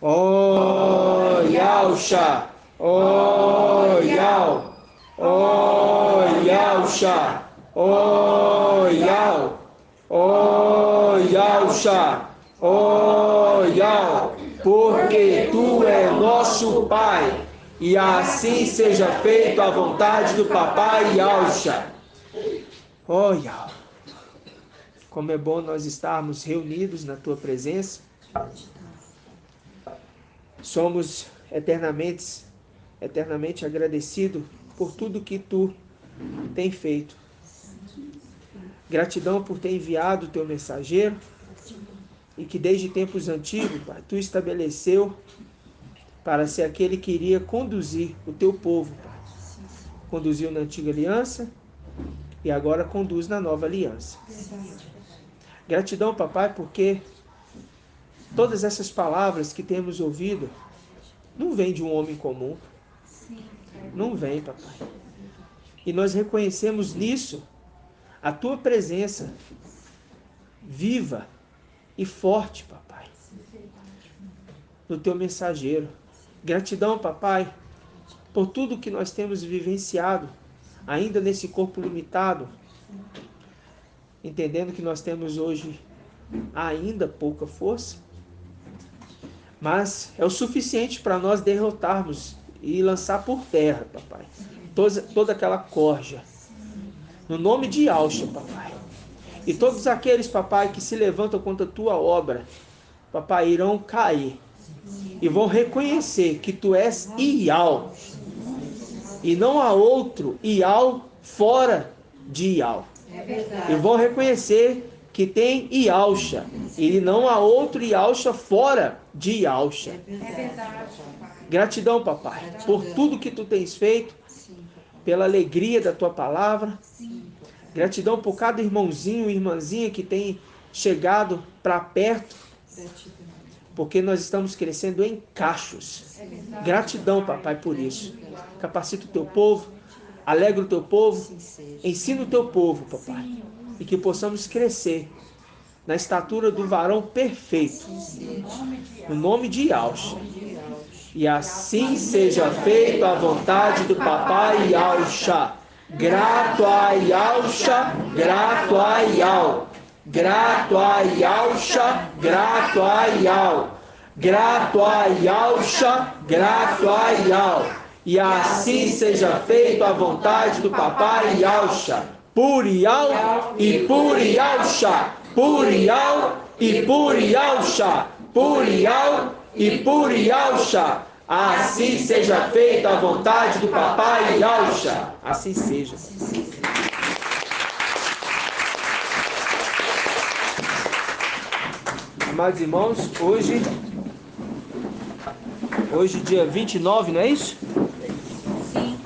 O Yausha, O Yau, O Yausha, O Yau, O Yausha, O Yau, porque tu é nosso Pai, e assim seja feito a vontade do Papai Yausha. O Yau, como é bom nós estarmos reunidos na tua presença. Somos eternamente agradecidos por tudo que tu tem feito. Gratidão por ter enviado o teu mensageiro e que desde tempos antigos, Pai, tu estabeleceu para ser aquele que iria conduzir o teu povo, Pai. Conduziu na antiga aliança e agora conduz na nova aliança. Gratidão, papai, porque todas essas palavras que temos ouvido não vêm de um homem comum. Não vem, papai. E nós reconhecemos nisso a tua presença viva e forte, papai, no teu mensageiro. Gratidão, papai, por tudo que nós temos vivenciado, ainda nesse corpo limitado, entendendo que nós temos hoje ainda pouca força, mas é o suficiente para nós derrotarmos e lançar por terra, papai, toda aquela corja, no nome de Yausha, papai. E todos aqueles, papai, que se levantam contra a tua obra, papai, irão cair e vão reconhecer que tu és Iau, e não há outro Iau fora de Iau. E vão reconhecer que tem Yausha, e não há outro Yausha fora de Yausha. Gratidão, papai, por tudo que tu tens feito, pela alegria da tua palavra. Gratidão por cada irmãozinho e irmãzinha que tem chegado para perto, porque nós estamos crescendo em cachos. Gratidão, papai, por isso. Capacita o teu povo, alegra o teu povo, ensina o teu povo, papai, e que possamos crescer na estatura do varão perfeito, no nome de Yausha. E assim seja feita a vontade do Papai Yausha. Grato a Yausha, grato a Yau. Grato a Yausha, grato a Yau. Grato a Yausha, grato a Yau. E assim seja feita a vontade do Papai Yausha. Por Yau e por Yausha. Por Yau e por Yausha. Por Yau e por Yausha. Assim seja feita a vontade do Papai Yausha. Assim seja. Amados irmãos, hoje dia 29, não é isso? Sim.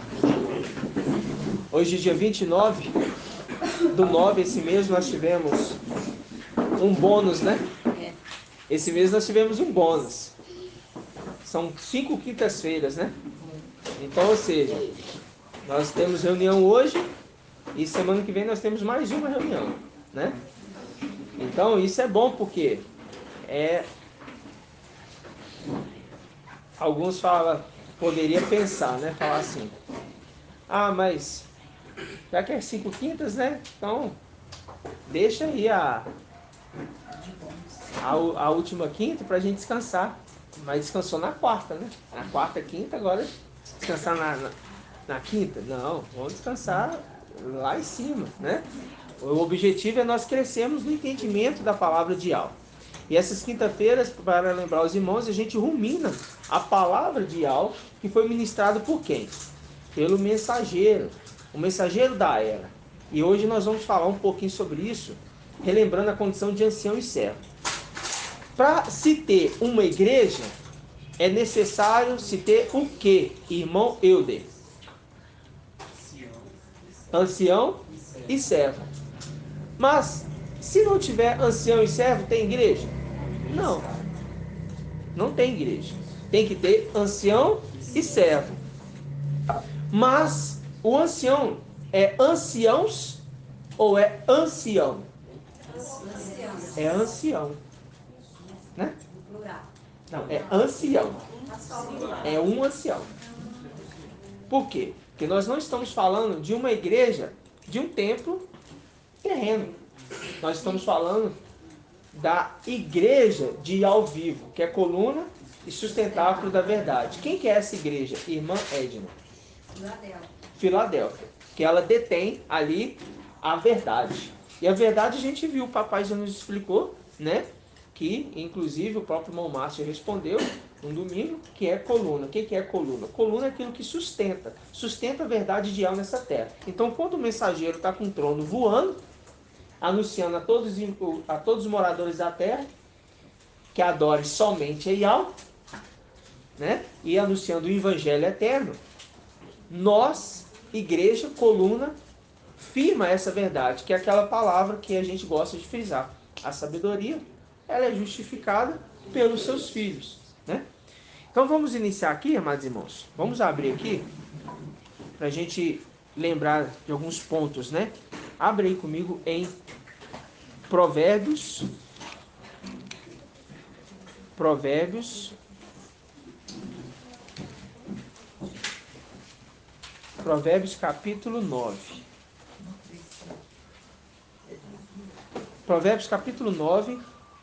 Hoje dia 29/9, esse mês nós tivemos um bônus, né? Esse mês nós tivemos um bônus. São 5 quintas-feiras, né? Então, ou seja, nós temos reunião hoje e semana que vem nós temos mais uma reunião, né? Então, isso é bom porque alguns poderia pensar, né? Falar assim, mas já que é 5 quintas, né? Então, deixa aí a última quinta pra gente descansar. Mas descansou na quarta, né? Na quarta, quinta, agora descansar na quinta? Não, vamos descansar lá em cima, né? O objetivo é nós crescermos no entendimento da palavra de Yausha. E essas quinta-feiras, para lembrar os irmãos, a gente rumina a palavra de Yausha, que foi ministrado por quem? Pelo mensageiro, o mensageiro da era. E hoje nós vamos falar um pouquinho sobre isso, relembrando a condição de ancião e servo. Para se ter uma igreja, é necessário se ter o quê, irmão Euder? Ancião e servo. Mas, se não tiver ancião e servo, tem igreja? Não. Não tem igreja. Tem que ter ancião e servo. Mas, o ancião é anciãos ou é ancião? É ancião. Né? Não, é ancião. É um ancião. Por quê? Porque nós não estamos falando de uma igreja, de um templo terreno. Nós estamos falando da igreja de ao vivo, que é coluna e sustentáculo da verdade. Quem que é essa igreja? Irmã Edna. Filadélfia. Que ela detém ali a verdade. E a verdade a gente viu, o papai já nos explicou, né? Que, inclusive, o próprio irmão Márcio respondeu no domingo, que é coluna. O que é coluna? Coluna é aquilo que sustenta. Sustenta a verdade ideal nessa terra. Então, quando o mensageiro está com o trono voando, anunciando a todos os moradores da terra que adore somente a Yahweh, né? E anunciando o evangelho eterno, nós, igreja, coluna, firma essa verdade, que é aquela palavra que a gente gosta de frisar. A sabedoria, ela é justificada pelos seus filhos, né? Então vamos iniciar aqui, amados irmãos. Vamos abrir aqui para a gente lembrar de alguns pontos, né? Abre aí comigo em Provérbios. Provérbios capítulo 9. Provérbios capítulo 9,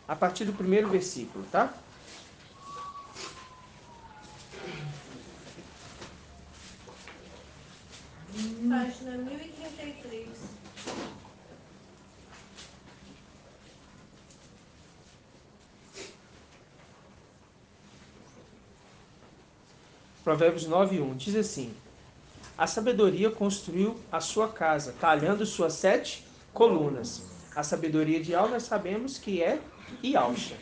a partir do primeiro versículo, tá? Página 1033. Provérbios 9:1 diz assim: a sabedoria construiu a sua casa, talhando suas 7 colunas. A sabedoria de Al nós sabemos que é Ialcha.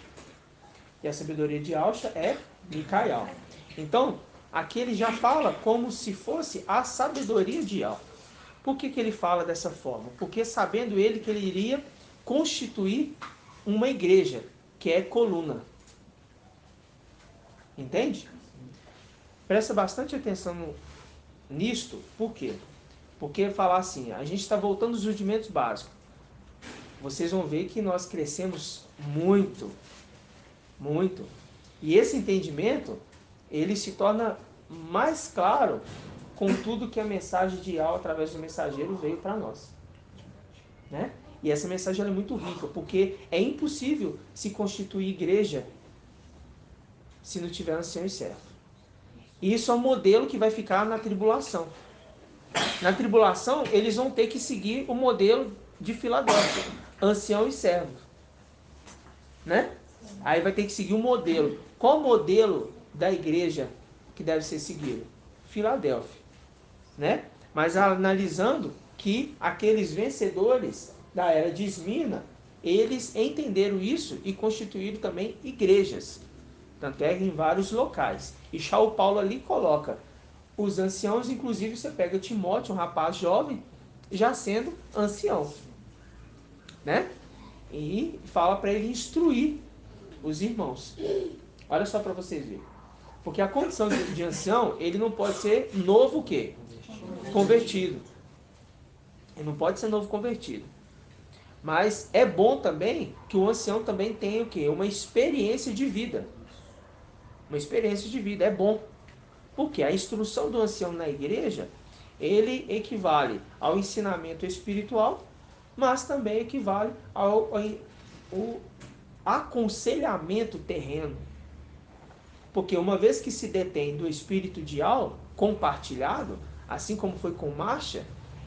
E a sabedoria de Ialcha é Micael. Então, aqui ele já fala como se fosse a sabedoria de Al. Por que ele fala dessa forma? Porque sabendo ele que ele iria constituir uma igreja, que é coluna. Entende? Presta bastante atenção nisto. Por quê? Porque falar assim, a gente está voltando aos rudimentos básicos. Vocês vão ver que nós crescemos muito, muito. E esse entendimento, ele se torna mais claro com tudo que a mensagem de Al, através do mensageiro, veio para nós. Né? E essa mensagem ela é muito rica, porque é impossível se constituir igreja se não tiver ancião e servo. E isso é um modelo que vai ficar na tribulação. Na tribulação, eles vão ter que seguir o modelo de Filadélfia, ancião e servo. Né? Aí vai ter que seguir um modelo. Qual o modelo da igreja que deve ser seguido? Filadélfia. Né? Mas analisando que aqueles vencedores da era de Esmirna, eles entenderam isso e constituíram também igrejas. Tanto é que em vários locais. E já o Paulo ali coloca os anciãos, inclusive você pega Timóteo, um rapaz jovem, já sendo ancião. Né? E fala para ele instruir os irmãos. Olha só para vocês verem. Porque a condição de ancião, ele não pode ser novo o quê? Convertido. Ele não pode ser novo convertido. Mas é bom também que o ancião também tenha o quê? Uma experiência de vida. Uma experiência de vida, é bom. Porque a instrução do ancião na igreja, ele equivale ao ensinamento espiritual, mas também equivale ao aconselhamento terreno. Porque uma vez que se detém do espírito de Al compartilhado, assim como foi com Marcha,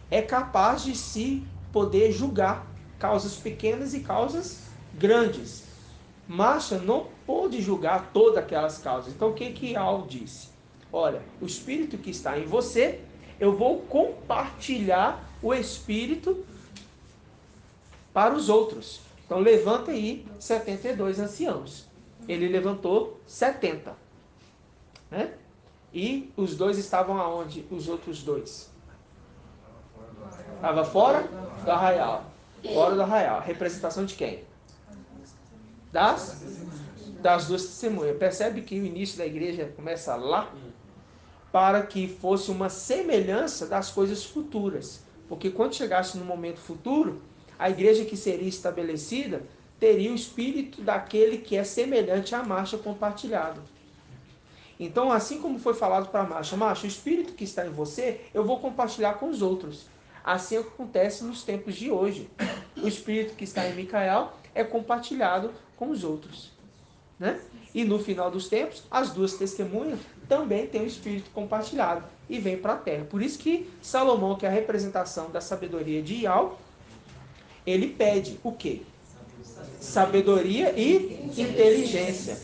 é capaz de se poder julgar causas pequenas e causas grandes. Marcha não pôde julgar todas aquelas causas. Então o que Al disse? Olha, o espírito que está em você, eu vou compartilhar o espírito para os outros. Então levanta aí 72 anciãos. Ele levantou 70. Né? E os dois estavam aonde? Os outros dois? Estava fora do arraial. Fora do arraial. Representação de quem? Das duas testemunhas. Percebe que o início da igreja começa lá? Para que fosse uma semelhança das coisas futuras. Porque quando chegasse no momento futuro, a igreja que seria estabelecida teria o espírito daquele que é semelhante à marcha compartilhado. Então, assim como foi falado para a marcha, o espírito que está em você, eu vou compartilhar com os outros. Assim acontece nos tempos de hoje. O espírito que está em Micael é compartilhado com os outros, né? E no final dos tempos, as duas testemunhas também têm o espírito compartilhado e vêm para a terra. Por isso que Salomão, que é a representação da sabedoria de Ial, ele pede o quê? Sabedoria e inteligência.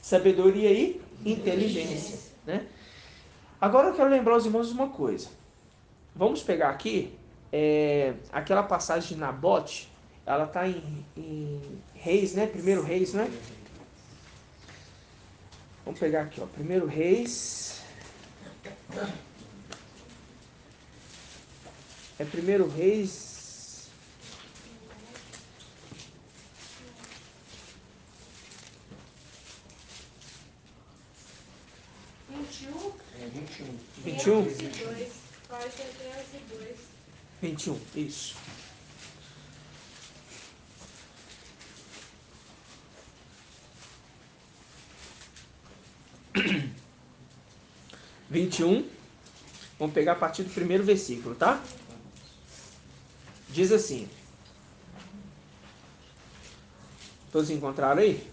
Sabedoria e inteligência, né? Agora eu quero lembrar os irmãos de uma coisa. Vamos pegar aqui aquela passagem de Nabote. Ela está em Reis, né? Primeiro Reis, né? Vamos pegar aqui, ó. Primeiro Reis. É Primeiro Reis. É 21. 21? 2. Pode ser 2. 21, isso. Vamos pegar a partir do primeiro versículo, tá? Diz assim. Todos encontraram aí?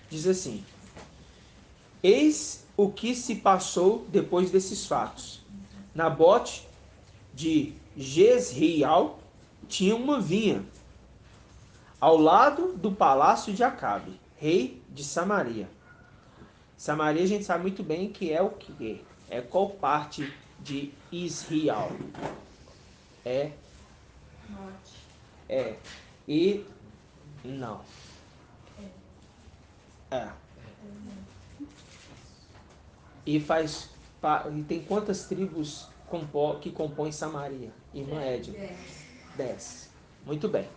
Diz assim: eis o que se passou depois desses fatos. Nabote de Jezreel tinha uma vinha ao lado do palácio de Acabe, rei de Samaria. Samaria a gente sabe muito bem que é o que? É qual parte de Israel? E não. E tem quantas tribos que compõem Samaria? Irmã Edna? 10. Muito bem.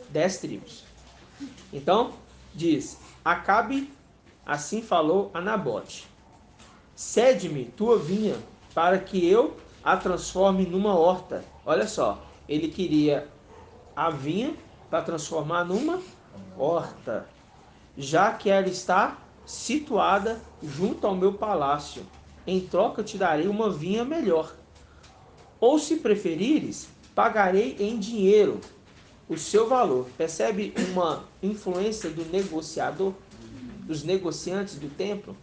10 tribos. Então, diz: Acabe assim falou a Nabote: cede-me tua vinha, para que eu a transforme numa horta. Olha só, ele queria a vinha para transformar numa horta, já que ela está situada junto ao meu palácio. Em troca eu te darei uma vinha melhor. Ou, se preferires, pagarei em dinheiro o seu valor. Percebe uma influência do negociador, dos negociantes do templo,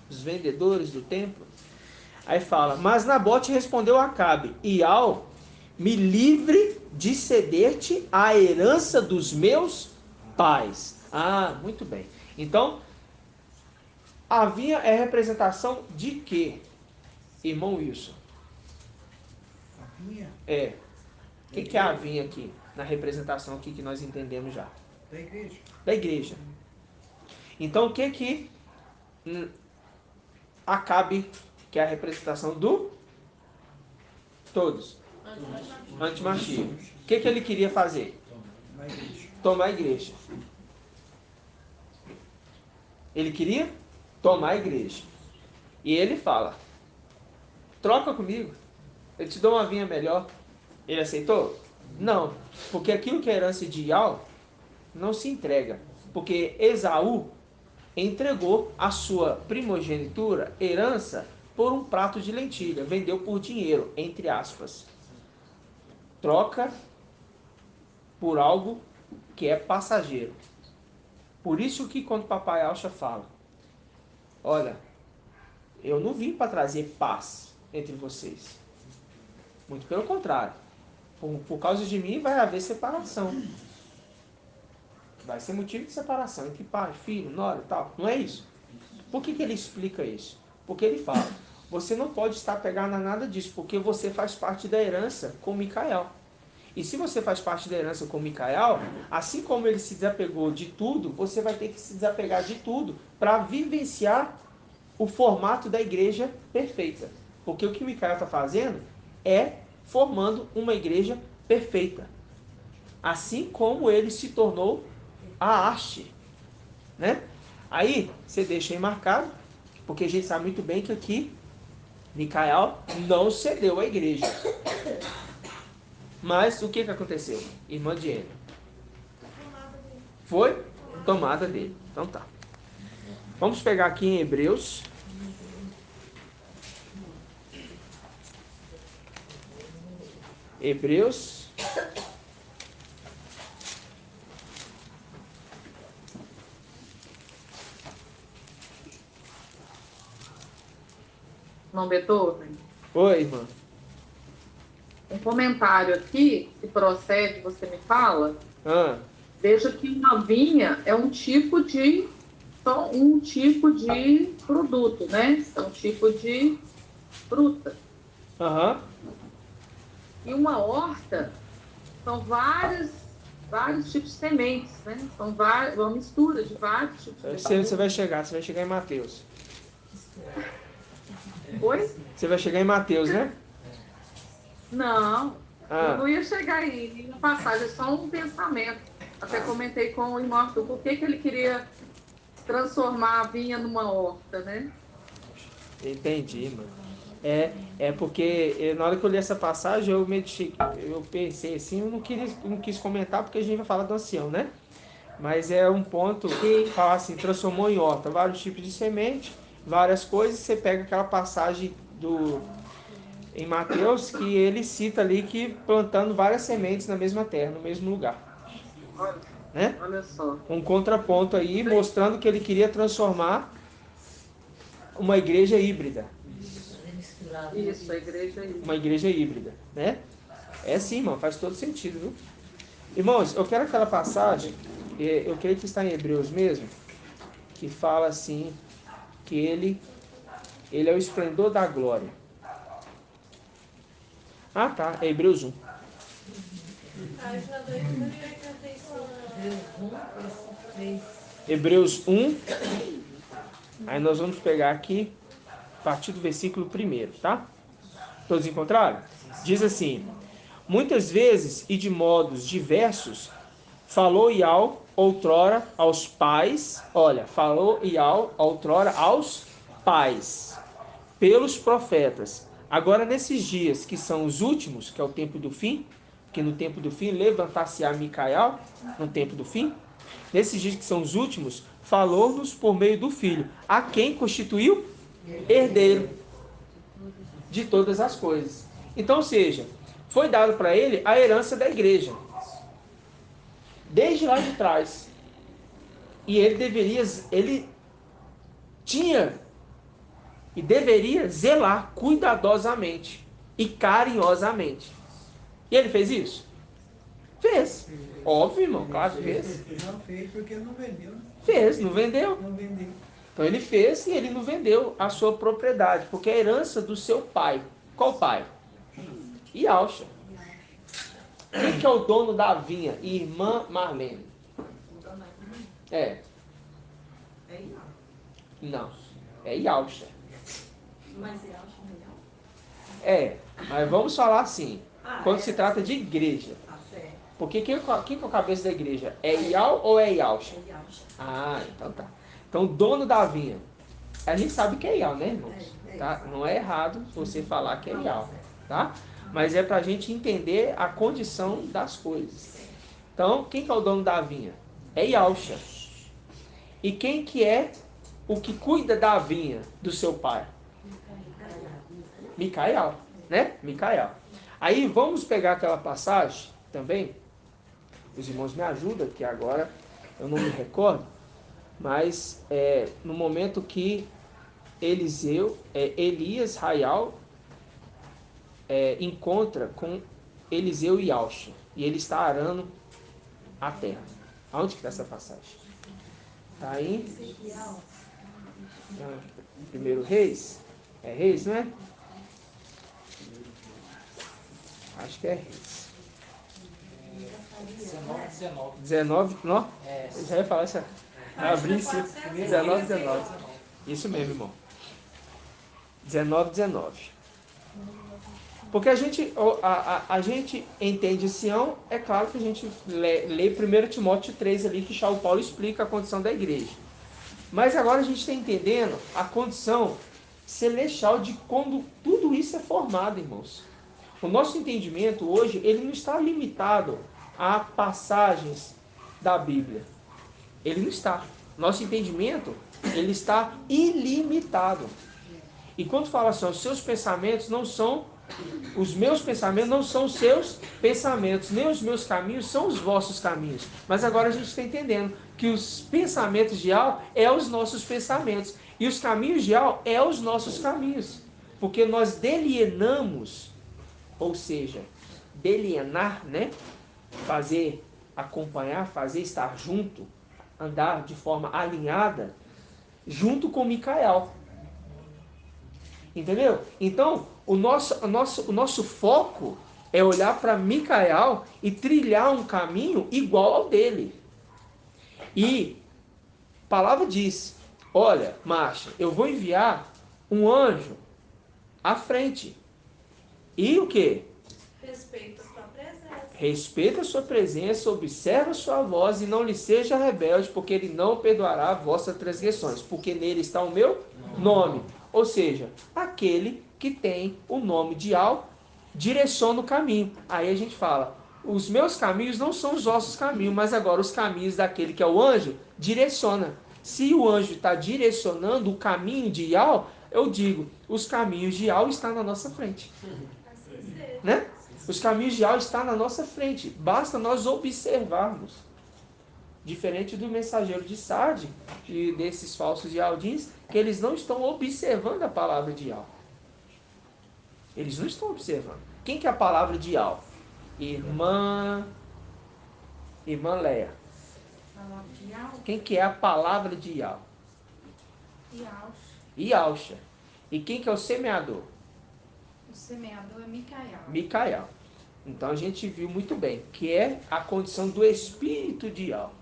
dos vendedores do templo? Aí fala: mas Nabote respondeu a Acabe: Ial, me livre de ceder-te a herança dos meus pais. Ah, muito bem. Então, a vinha é representação de quê, irmão Wilson? A vinha O que é a vinha aqui, na representação aqui que nós entendemos já? da igreja. Da igreja. Então, o que Acabe, que é a representação do todos, antimachia. O que ele queria fazer? Na igreja. Tomar a igreja. Ele queria tomar a igreja. E ele fala: troca comigo, eu te dou uma vinha melhor. Ele aceitou? Não, porque aquilo que é herança de Ial não se entrega. Porque Esaú entregou a sua primogenitura, herança, por um prato de lentilha. Vendeu por dinheiro, entre aspas. Troca por algo que é passageiro. Por isso que quando papai Alcha fala: olha, eu não vim para trazer paz entre vocês. Muito pelo contrário. Por causa de mim vai haver separação. Vai ser motivo de separação entre pai, filho, nora e tal. Não é isso? Por que ele explica isso? Porque ele fala: você não pode estar pegado a nada disso, porque você faz parte da herança com Micael. E se você faz parte da herança com Micael, assim como ele se desapegou de tudo, você vai ter que se desapegar de tudo para vivenciar o formato da igreja perfeita. Porque o que Micael está fazendo é formando uma igreja perfeita. Assim como ele se tornou a haste, né? Aí você deixa aí marcado, porque a gente sabe muito bem que aqui Micael não cedeu à igreja. Mas o que aconteceu? Irmã Diana. foi tomada dele. Então tá. Vamos pegar aqui em Hebreus. Hebreus. Irmão Beethoven, Oi, irmã. um comentário aqui, se procede, você me fala. Ah, Veja que uma vinha é um tipo de produto, né? É um tipo de fruta. aham. E uma horta são vários tipos de sementes, né? São uma mistura de vários tipos de sementes. Você vai chegar em Mateus. Oi? Você vai chegar em Mateus, né? Não, Ah. eu não ia chegar aí na passagem, é só um pensamento. Até comentei com o irmão Arthur por que ele queria transformar a vinha numa horta, né? Entendi, mano. É porque na hora que eu li essa passagem, eu pensei assim, eu não quis comentar porque a gente vai falar do ancião, né? Mas é um ponto que fala assim, transformou em horta, vários tipos de semente, várias coisas, você pega aquela passagem em Mateus, que ele cita ali que plantando várias sementes na mesma terra, no mesmo lugar. Olha, Né? olha só. Um contraponto aí, mostrando que ele queria transformar uma igreja híbrida. Isso, a igreja aí. Uma igreja híbrida, né? É sim, irmão, faz todo sentido, viu? Irmãos, eu quero aquela passagem, eu creio que está em Hebreus mesmo, que fala assim, que ele é o esplendor da glória. Ah, tá, é Hebreus 1. Página 2085. Hebreus 1, aí nós vamos pegar aqui, a partir do versículo 1, tá? Todos encontraram? Diz assim: muitas vezes e de modos diversos, falou Iau outrora aos pais, outrora aos pais, pelos profetas. Agora nesses dias que são os últimos, que é o tempo do fim, que no tempo do fim levantar-se-á Micael, no tempo do fim, nesses dias que são os últimos, falou-nos por meio do Filho, a quem constituiu herdeiro de todas as coisas. Então, ou seja, foi dado para ele a herança da igreja, desde lá de trás. E ele tinha e deveria zelar cuidadosamente e carinhosamente. E ele fez isso? Fez. Óbvio, irmão, claro que fez. Não fez porque não vendeu. Né? Fez, não vendeu. Não vendeu. Então ele fez e ele não vendeu a sua propriedade, porque é a herança do seu pai. Qual pai? Ialcha. Quem que é o dono da vinha? Irmã Marlene. É. Não. É Ialcha. É, mas vamos falar assim. Quando se trata de igreja. Porque quem é o cabeça da igreja? É Ial ou é Ialcha? Ah, então tá. Então o dono da vinha. A gente sabe que é Ial, né, irmãos? Tá? Não é errado você falar que é Ial, tá? Mas é pra gente entender a condição das coisas. Então, quem que é o dono da vinha? É Ialcha. E quem que é o que cuida da vinha do seu pai? Micael, né? Micael. Aí vamos pegar aquela passagem também. Os irmãos me ajudam, que agora eu não me recordo. Mas no momento que Elias Raial encontra com Eliseu e Alcha. E ele está arando a terra. Aonde que está essa passagem? Está em primeiro Reis. É Reis, não é? Acho que é Reis. 19, não? Eu já ia falar essa. Abri 19. Isso mesmo, irmão. 19. Porque a gente entende Sião, é claro que a gente lê 1 Timóteo 3 ali, que o Paulo explica a condição da igreja. Mas agora a gente está entendendo a condição celestial de quando tudo isso é formado, irmãos. O nosso entendimento hoje, ele não está limitado a passagens da Bíblia. Ele não está. Nosso entendimento, ele está ilimitado. E quando fala assim, os seus pensamentos não são, os meus pensamentos não são os seus pensamentos, nem os meus caminhos são os vossos caminhos. Mas agora a gente está entendendo que os pensamentos de Al é os nossos pensamentos. E os caminhos de Al é os nossos caminhos. Porque nós delienamos, ou seja, delienar, né? Fazer, acompanhar, fazer estar junto, andar de forma alinhada, junto com Micael. Entendeu? Então, o nosso foco é olhar para Micael e trilhar um caminho igual ao dele. E a palavra diz, olha, Márcia, eu vou enviar um anjo à frente. E o quê? Respeita a sua presença. Respeita a sua presença, observa a sua voz e não lhe seja rebelde, porque ele não perdoará vossas transgressões, porque nele está o meu nome. Ou seja, aquele que tem o nome de Al direciona o caminho. Aí a gente fala, os meus caminhos não são os vossos caminhos, mas agora os caminhos daquele que é o anjo direciona. Se o anjo está direcionando o caminho de Al, eu digo, os caminhos de Al estão na nossa frente. Assim seja. Né? Os caminhos de Al estão na nossa frente. Basta nós observarmos. Diferente do mensageiro de Sardes e desses falsos de Aldins, que eles não estão observando a palavra de Al. Eles não estão observando. Quem que é a palavra de Al? Irmã Leia. Palavra de Al Quem que é a palavra de Al? e Alcha. Yalcha. E quem que é o semeador? O semeador é Micael. Micael. Então a gente viu muito bem que é a condição do espírito de Al.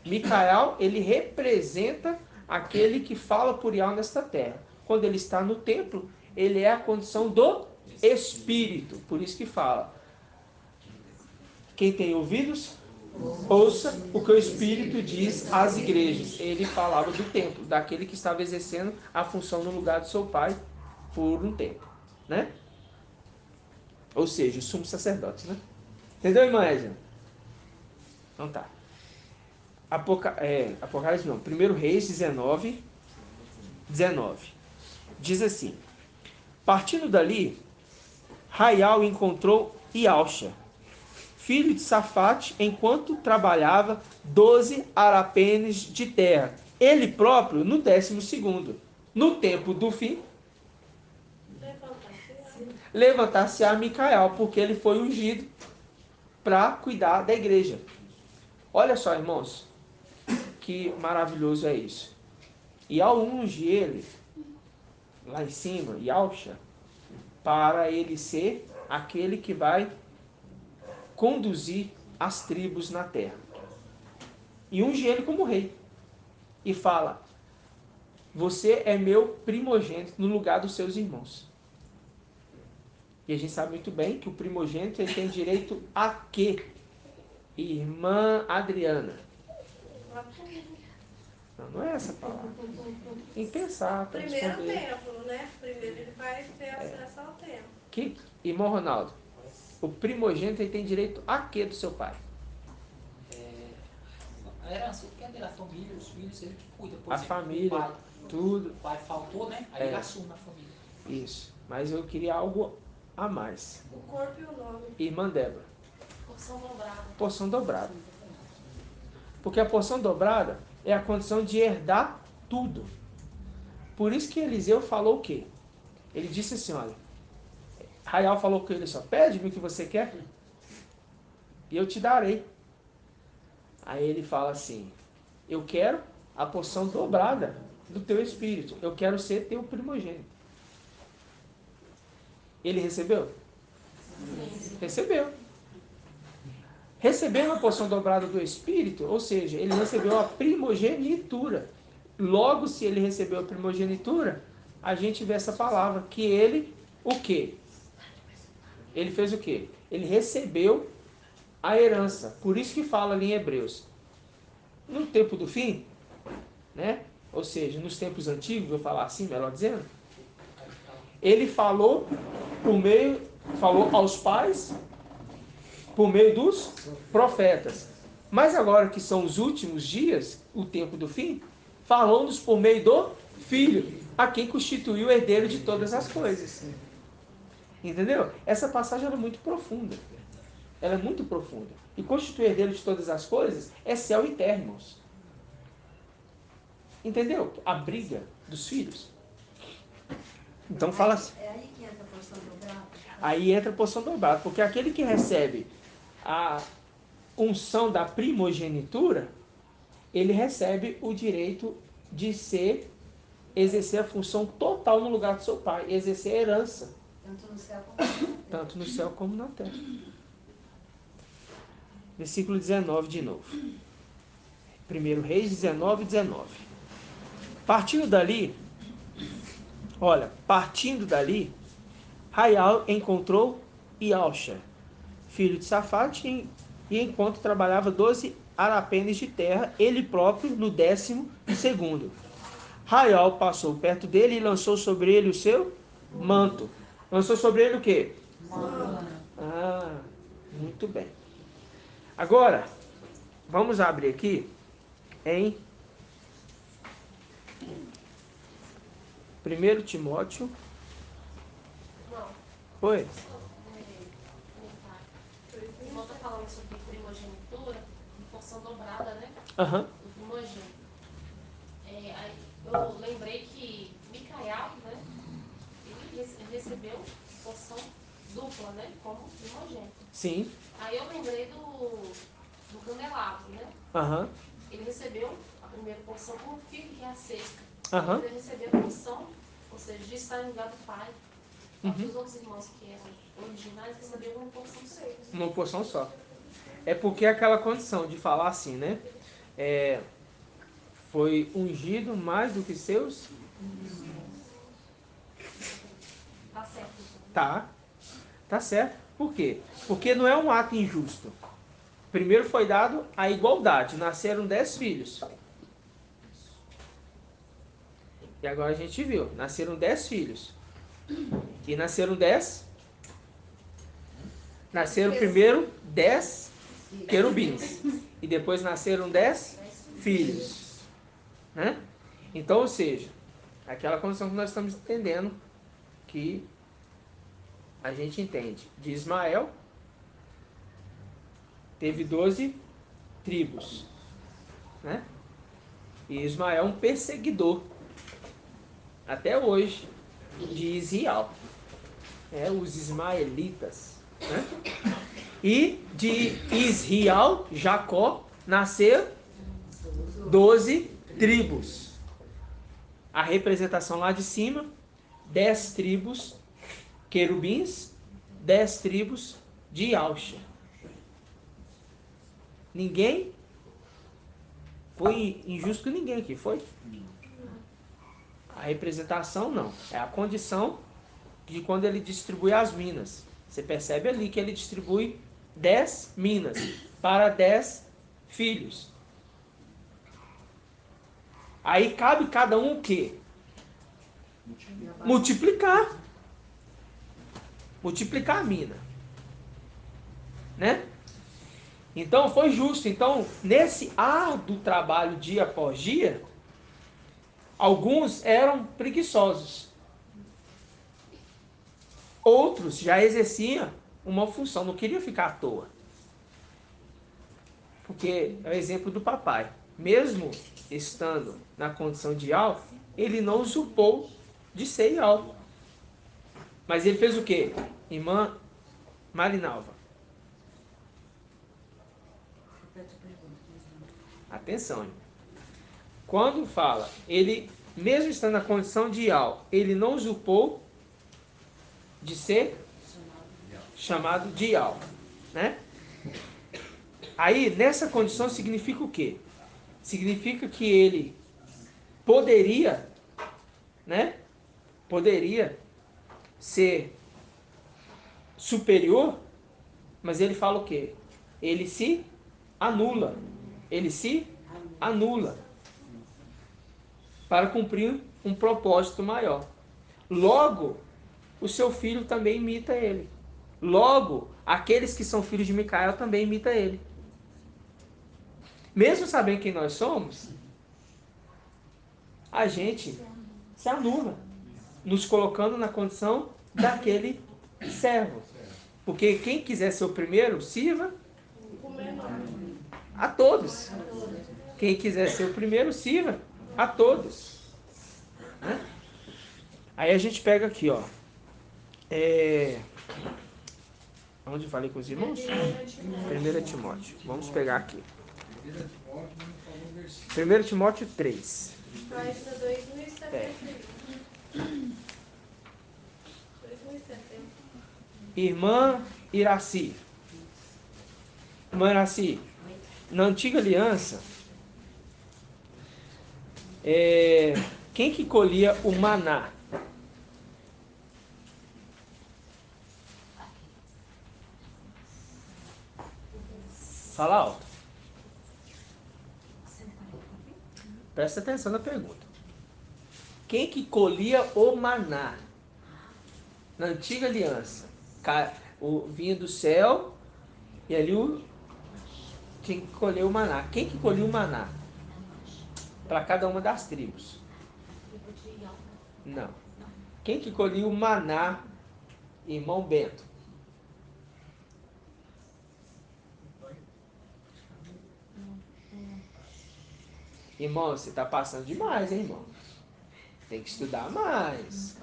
Micael, ele representa aquele que fala por Yahweh nesta terra. Quando ele está no templo, ele é a condição do espírito. Por isso que fala, quem tem ouvidos, ouça o que o Espírito diz às igrejas. Ele falava do templo, daquele que estava exercendo a função no lugar do seu pai por um tempo, né? Ou seja, os sumos sacerdotes, né? Entendeu, irmã Edna? Então tá. Apocalipse não, 1 Reis 19. Diz assim, partindo dali, Raial encontrou Yalcha, filho de Safate, enquanto trabalhava 12 arapenes de terra, ele próprio no 12º. No tempo do fim, levantar-se-á Micael, porque ele foi ungido para cuidar da igreja. Olha só, irmãos, que maravilhoso é isso. E ao ungir ele, lá em cima, Yalcha, para ele ser aquele que vai conduzir as tribos na terra. E unge ele como rei. E fala, você é meu primogênito no lugar dos seus irmãos. E a gente sabe muito bem que o primogênito ele tem direito a quê? Irmã Adriana. Não é essa a palavra. Em pensar, para Primeiro responder. templo, né? Primeiro ele vai ter acesso ao templo. Que, irmão Ronaldo, o primogênito ele tem direito a quê do seu pai? A herança, o que é dele? A família, os filhos, ele que cuida. Por A exemplo, família, tudo. o pai faltou, né? Aí ele assume a família. Isso. Mas eu queria algo a mais. O corpo e o nome. Irmã Débora, Porção dobrada. porção dobrada. Porque a porção dobrada é a condição de herdar tudo. Por isso que Eliseu falou o quê? Ele disse assim, olha, Raial falou com ele só, pede-me o que você quer e eu te darei. Aí ele fala assim, eu quero a porção dobrada do teu espírito, eu quero ser teu primogênito. Ele recebeu? Recebeu. Recebendo a porção dobrada do Espírito, ou seja, ele recebeu a primogenitura. Logo, se ele recebeu a primogenitura, a gente vê essa palavra, que ele, o quê? Ele fez o quê? Ele recebeu a herança. Por isso que fala ali em Hebreus. No tempo do fim, né? Ou seja, nos tempos antigos, vou falar assim, melhor dizendo, ele falou aos pais, por meio dos profetas. Mas agora que são os últimos dias, o tempo do fim, falou-nos por meio do Filho, a quem constituiu o herdeiro de todas as coisas. Entendeu? Essa passagem ela é muito profunda. Ela é muito profunda. E constituir herdeiro de todas as coisas é céu e terra, irmãos. Entendeu? A briga dos filhos. Então fala assim. É aí que entra a porção dobrada? Aí entra a porção dobrada, porque aquele que recebe a unção da primogenitura, ele recebe o direito de exercer a função total no lugar do seu pai, exercer a herança, Tanto no céu como na terra. tanto no céu como na terra. Versículo 19 de novo. 1 Reis 19, 19. Partindo dali, Raial encontrou Ialcha, filho de Safate, e enquanto trabalhava 12 arapenes de terra, ele próprio no 12º. Raial passou perto dele e lançou sobre ele o seu manto. Lançou sobre ele o quê? Ah, muito bem. Agora, vamos abrir aqui em 1 Timóteo. Não. Oi? O irmão está falando sobre primogenitura, porção dobrada, né? Aham. Do primogênito. Aí eu lembrei que Micael, né? Ele recebeu porção dupla, né? Como primogênito. Sim. Aí eu lembrei do candelabro, né? Aham. Ele recebeu a primeira porção como filho, que é a sexta. Aham. Ele recebeu a porção, ou seja, de estar em lugar do pai. Os outros irmãos que eram originais receberam uma porção só. Uma porção só. É porque é aquela condição de falar assim, né? Foi ungido mais do que seus. Tá certo. Tá certo. Por quê? Porque não é um ato injusto. Primeiro foi dado a igualdade. Nasceram 10 filhos. E agora a gente viu. Nasceram 10 filhos. E nasceram 10. Nasceram primeiro 10 querubins. E depois nasceram 10 filhos. Né? Então, ou seja, aquela condição que nós estamos entendendo que a gente entende. De Ismael, teve 12 tribos. Né? E Ismael é um perseguidor. Até hoje, de Israel. Os ismaelitas. Né? E de Israel, Jacó, nasceu 12 tribos. A representação lá de cima, 10 tribos querubins, 10 tribos de Alcha. Ninguém foi injusto com ninguém aqui, foi? A representação não. É a condição de quando ele distribui as minas. Você percebe ali que ele distribui 10 minas para 10 filhos. Aí cabe cada um o quê? Multiplicar. Multiplicar a mina. Né? Então foi justo. Então, nesse árduo trabalho dia após dia, alguns eram preguiçosos. Outros já exerciam uma função, não queriam ficar à toa. Porque é o exemplo do papai. Mesmo estando na condição de Ial, ele não usurpou de ser Ial. Mas ele fez o quê? Irmã Marinalva. Atenção, irmão. Quando fala, ele, mesmo estando na condição de Ial, ele não usurpou de ser chamado de Ial. Né? Aí, nessa condição, significa o quê? Significa que ele poderia, né? Poderia ser superior, mas ele fala o quê? Ele se anula. Ele se anula para cumprir um propósito maior. Logo, o seu filho também imita ele. Logo, aqueles que são filhos de Micael também imitam ele. mesmo sabendo quem nós somos, a gente se anula, nos colocando na condição daquele servo. Porque quem quiser ser o primeiro, sirva a todos. Quem quiser ser o primeiro, sirva a todos. Né? Aí a gente pega aqui, ó. Onde eu falei com os irmãos? 1 Timóteo. Vamos pegar aqui. 1 Timóteo 3. Página 2071. 2070. Irmã Iraci. Irmã Iraci, na antiga aliança, quem que colhia o maná? Fala alto. Presta atenção na pergunta. Quem que colhia o maná? Na antiga aliança, vinha do céu e ali tinha que colher o maná. Quem que colhia o maná? Para cada uma das tribos. Não. Quem que colhia o maná, irmão Bento? Irmão, você está passando demais, hein, irmão? Tem que estudar mais.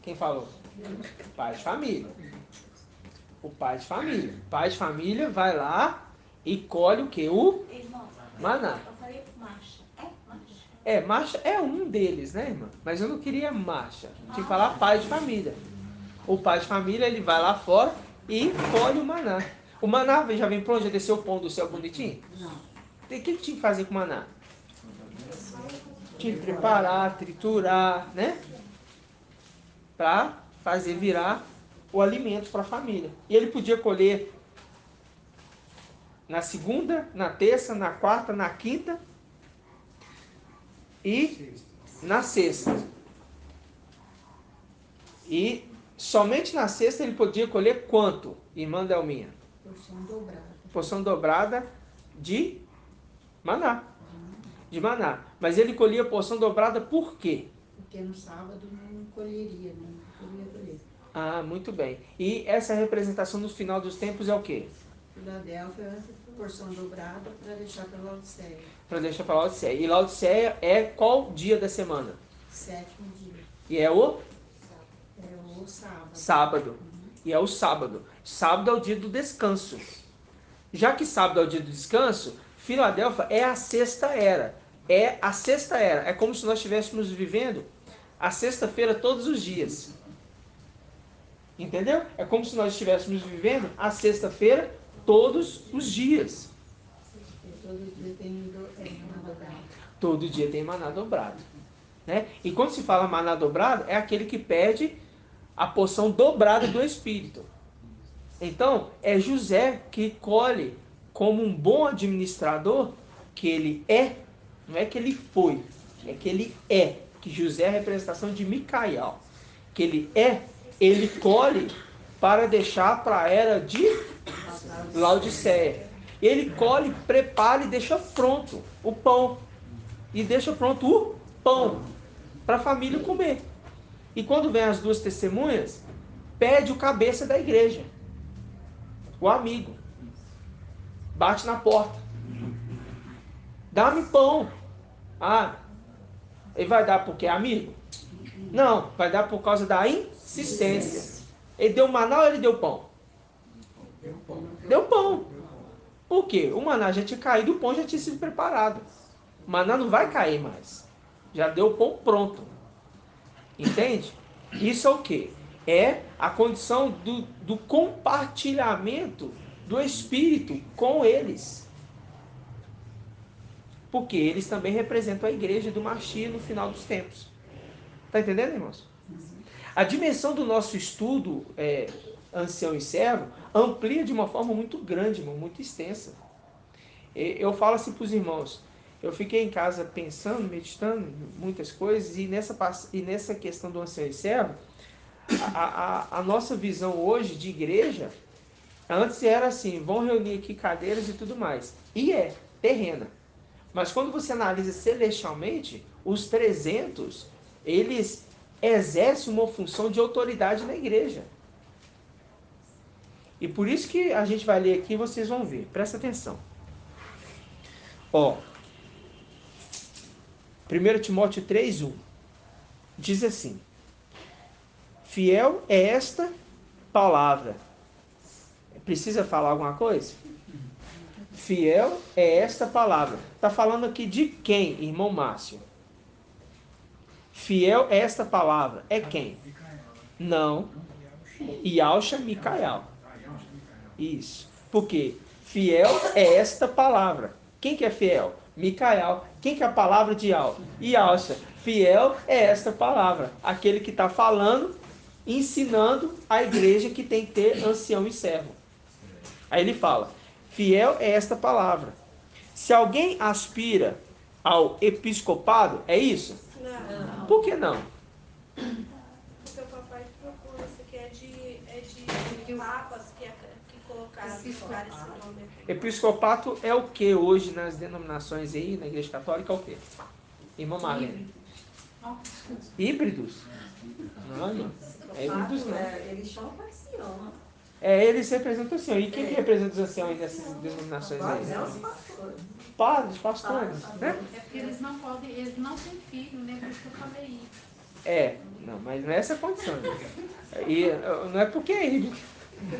Quem falou? Pai de família. O pai de família. O pai de família vai lá e colhe o quê? O maná. Eu falei marcha. Marcha é um deles, né, irmã? Mas eu não queria marcha. Tinha que falar pai de família. O pai de família, ele vai lá fora e colhe o maná. O maná já vem pronto, já desceu o pão do céu bonitinho? Não. O que tinha que fazer com o maná? Tinha que preparar, triturar, né? Para fazer virar o alimento para a família. E ele podia colher na segunda, na terça, na quarta, na quinta e na sexta. E somente na sexta ele podia colher quanto, irmã Delminha? Porção dobrada. Porção dobrada de maná. De maná. Mas ele colhia porção dobrada por quê? Porque no sábado não colheria, não podia colher. Ah, muito bem. E essa representação no final dos tempos é o quê? Filadélfia, porção dobrada para deixar para Laodiceia. Para deixar para Laodiceia. E Laodiceia é qual dia da semana? 7º dia. E é o? É o sábado. Sábado. E é o sábado. Sábado é o dia do descanso. Já que sábado é o dia do descanso, Filadélfia é a sexta era. É a sexta era. É como se nós estivéssemos vivendo a sexta-feira todos os dias. Entendeu? É como se nós estivéssemos vivendo a sexta-feira todos os dias. Todo dia tem maná dobrado. Todo dia tem maná dobrado. Né? E quando se fala maná dobrado, é aquele que pede a porção dobrada do Espírito. Então, é José que colhe como um bom administrador, que ele é, não é que ele foi, é que ele é, que José é a representação de Micael, que ele colhe para deixar para a era de Laodiceia. Ele colhe, prepara e deixa pronto o pão. E deixa pronto o pão para a família comer. E quando vem as duas testemunhas, pede o cabeça da igreja, o amigo. Bate na porta. Dá-me pão. Ah, ele vai dar porque é amigo? Não, vai dar por causa da insistência. Ele deu maná ou ele deu pão? Deu pão. Por quê? O maná já tinha caído, o pão já tinha sido preparado. O maná não vai cair mais. Já deu o pão pronto. Entende? Isso é o quê? É a condição do compartilhamento do Espírito com eles. Porque eles também representam a igreja do Mashiach no final dos tempos. Está entendendo, irmãos? A dimensão do nosso estudo, ancião e servo, amplia de uma forma muito grande, irmão, muito extensa. Eu falo assim para os irmãos, eu fiquei em casa pensando, meditando muitas coisas, e nessa questão do ancião e servo, a nossa visão hoje de igreja, antes era assim, vão reunir aqui cadeiras e tudo mais. E terrena. Mas quando você analisa celestialmente, os 300, eles exercem uma função de autoridade na igreja. E por isso que a gente vai ler aqui e vocês vão ver. Presta atenção. Ó, 1 Timóteo 3:1 diz assim: fiel é esta palavra. Precisa falar alguma coisa? Fiel é esta palavra. Está falando aqui de quem, irmão Márcio? Fiel é esta palavra. É quem? Não. Yausha Micael. Isso. Por quê? Fiel é esta palavra. Quem que é fiel? Micael. Quem que é a palavra de Yausha? Fiel é esta palavra. Aquele que está falando, ensinando a igreja que tem que ter ancião e servo. Aí ele fala, fiel é esta palavra. Se alguém aspira ao episcopado, é isso? Não. Por que não? Porque o papai procura, isso aqui é de papas que colocaram esse nome aqui. Episcopato é o que hoje nas denominações aí, na igreja católica, é o que? Irmã Marlene. Híbridos? Não, irmã. É híbridos não. Eles chamam para ancião. Eles representam o ancião. E quem que representa os anciões nessas denominações aí? Padres, pastores, né? É porque eles não podem, eles não têm filho, né? Por isso que eu falei isso. Não, mas não é essa a condição. E não é porque é híbrido.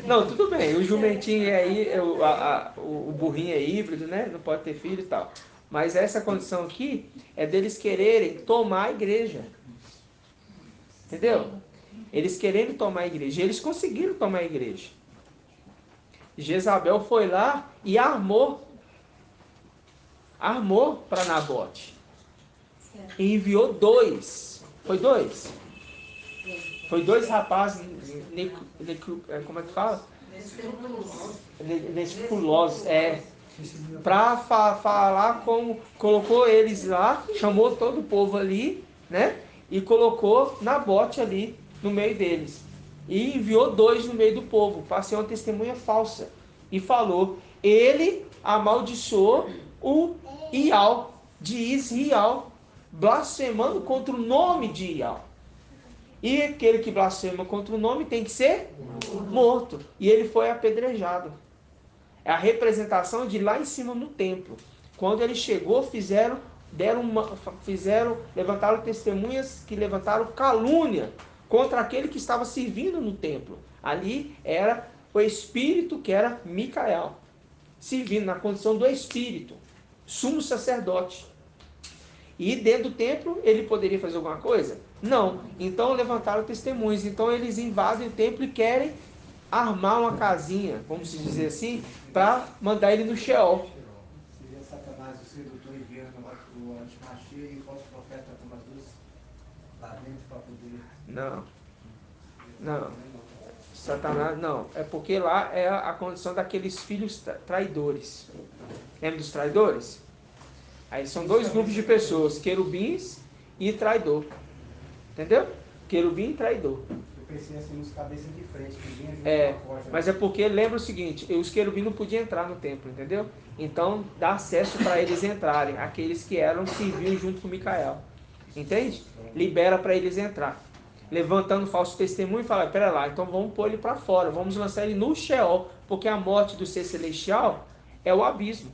Não, tudo bem, o jumentinho aí, o burrinho é híbrido, né? Não pode ter filho e tal. Mas essa condição aqui é deles quererem tomar a igreja. Entendeu? Eles querendo tomar a igreja. Eles conseguiram tomar a igreja. Jezabel foi lá e armou para Nabote. E enviou 2. Foi 2? Foi 2 rapazes, como é que fala? Nespulosos, para falar como, colocou eles lá, chamou todo o povo ali, né? E colocou Nabote ali no meio deles. E enviou 2 no meio do povo, para ser uma testemunha falsa. E falou, ele amaldiçoou o Ial, de Israel, blasfemando contra o nome de Ial. E aquele que blasfema contra o nome tem que ser morto. E ele foi apedrejado. É a representação de lá em cima no templo. Quando ele chegou, levantaram testemunhas que levantaram calúnia contra aquele que estava servindo no templo. Ali era o espírito que era Micael, servindo na condição do espírito, sumo sacerdote. E dentro do templo, ele poderia fazer alguma coisa? Não. Então levantaram testemunhas. Então eles invadem o templo e querem armar uma casinha, vamos dizer assim, para mandar ele no Sheol. Seria Satanás o sedutor enviando o antimachia e o falso profeta como as duas lá dentro para poder... Não. Satanás, não. É porque lá é a condição daqueles filhos traidores. Lembra dos traidores? Aí são 2 grupos de pessoas, querubins e traidor. Entendeu? Querubim e traidor. Eu pensei assim nos cabeças de frente, que vinha junto com a porta. Mas é porque lembra o seguinte, os querubins não podiam entrar no templo, entendeu? Então dá acesso para eles entrarem, aqueles que serviam junto com Micael. Entende? Libera para eles entrar. Levantando falso testemunho e fala, pera lá, então vamos pôr ele para fora, vamos lançar ele no Sheol, porque a morte do ser celestial é o abismo.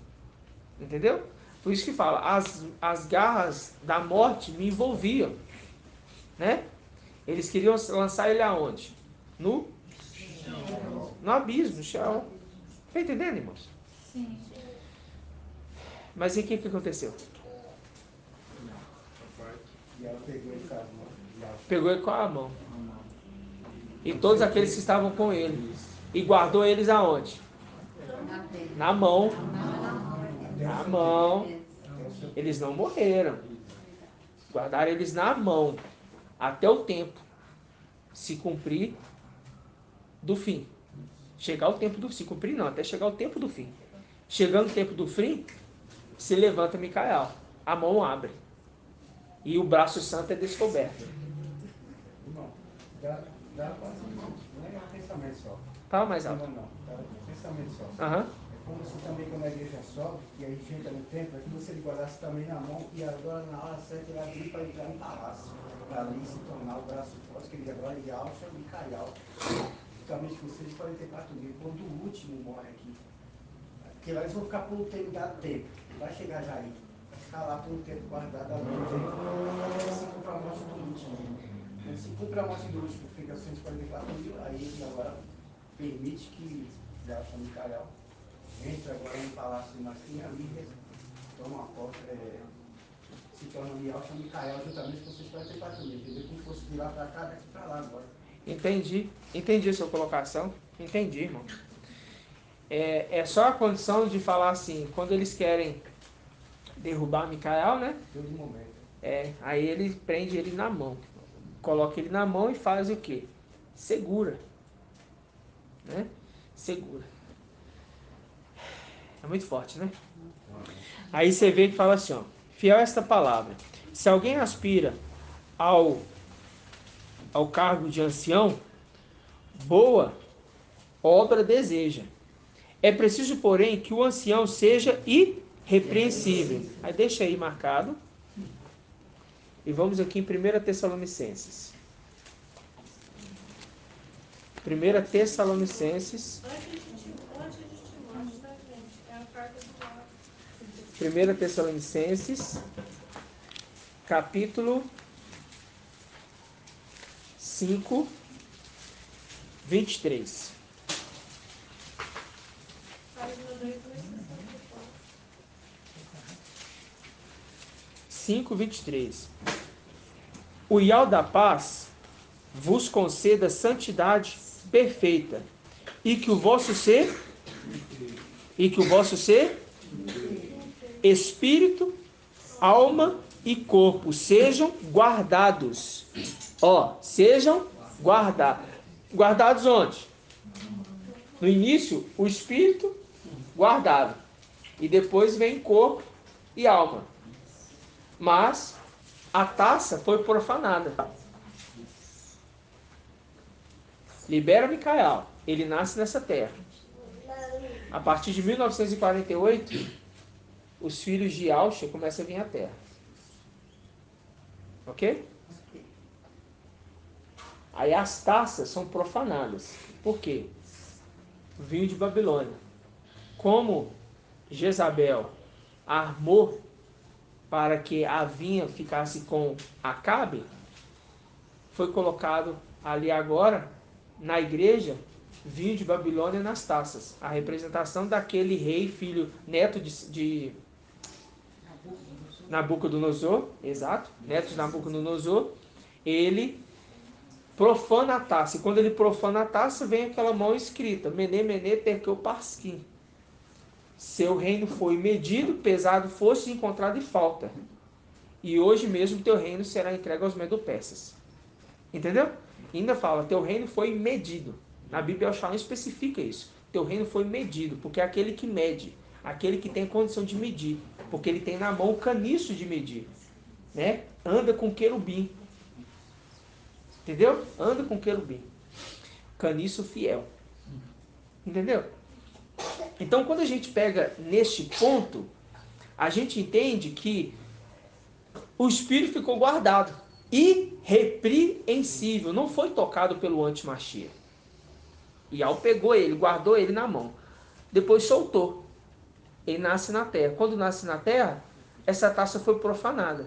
Entendeu? Por isso que fala, as garras da morte me envolviam. Né? Eles queriam lançar ele aonde? No abismo, no Sheol. Está entendendo, irmãos? Sim. Mas e o que aconteceu? E ela pegou ele com a mão. Pegou ele com a mão. E todos aqueles que estavam com ele. E guardou eles aonde? Na mão. Na mão. Eles não morreram. Guardaram eles na mão. Até o tempo se cumprir do fim. Chegar o tempo do fim. Se cumprir não, até chegar o tempo do fim. Chegando o tempo do fim, se levanta Micael. A mão abre. E o braço santo é descoberto. Irmão, dá quase não é um pensamento só. Fala mais alto. Não, dá um pensamento só. Aham. É como se também quando a igreja sobe, e a gente entra no templo, é que você guardasse também na mão, e agora na hora certa ele abrir para entrar no palácio, para ali se tornar o braço forte, que ele agora é Alcha Micael. Justamente com 644 mil, quando o último morre aqui. Porque lá eles vão ficar por um determinado tempo, vai chegar já aí, vai ficar lá por um tempo guardado a luz, se cumpre a morte do último. Quando se cumpre a morte do último, fica 144 mil, aí ele agora permite que Alcha Micael entra agora no palácio de Marcinha ali, toma a porta, se torna Alcha Micael juntamente com 644 mil, entendeu? Como fosse de lá para cá, daqui para lá agora. Entendi a sua colocação, entendi, irmão. É só a condição de falar assim, quando eles querem derrubar Micael, né? Todo momento. Aí ele prende ele na mão, coloca ele na mão e faz o quê? Segura, né? Segura. É muito forte, né? Aí você vê que fala assim, ó, fiel a esta palavra. Se alguém aspira ao cargo de ancião, boa obra deseja. É preciso, porém, que o ancião seja irrepreensível. Aí deixa aí marcado. E vamos aqui em 1 Tessalonicenses. 1 Tessalonicenses. Antes de Timóteo, tá, gente? É a carta do 1 Tessalonicenses, capítulo 5, 23. página 2264. 5:23. O Ial da paz vos conceda santidade perfeita, e que o vosso ser, espírito, alma e corpo sejam guardados. Sejam guardados. Guardados onde? No início, o espírito guardado, e depois vem corpo e alma. Mas a taça foi profanada. Libera Micael, ele nasce nessa terra. A partir de 1948, os filhos de Alcha começam a vir à terra. Ok? Aí as taças são profanadas. Por quê? Vinho de Babilônia. Como Jezabel armou para que a vinha ficasse com Acabe, foi colocado ali agora, na igreja, vinho de Babilônia nas taças. A representação daquele rei, filho, neto de Nabucodonosor, exato, neto de Nabucodonosor, ele profana a taça. E quando ele profana a taça, vem aquela mão escrita, Mene, Mene, Tekel, Parskim. Seu reino foi medido, pesado fosse encontrado e falta. E hoje mesmo teu reino será entregue aos medo-persas. Entendeu? E ainda fala, teu reino foi medido. Na Bíblia, o Shalom especifica isso. Teu reino foi medido, porque é aquele que mede, aquele que tem condição de medir, porque ele tem na mão o caniço de medir, né? Anda com querubim. Entendeu? Anda com querubim. Caniço fiel. Entendeu? Então, quando a gente pega neste ponto, a gente entende que o espírito ficou guardado, irrepreensível, não foi tocado pelo antimachia. Ial pegou ele, guardou ele na mão, depois soltou. Ele nasce na terra. Quando nasce na terra, essa taça foi profanada.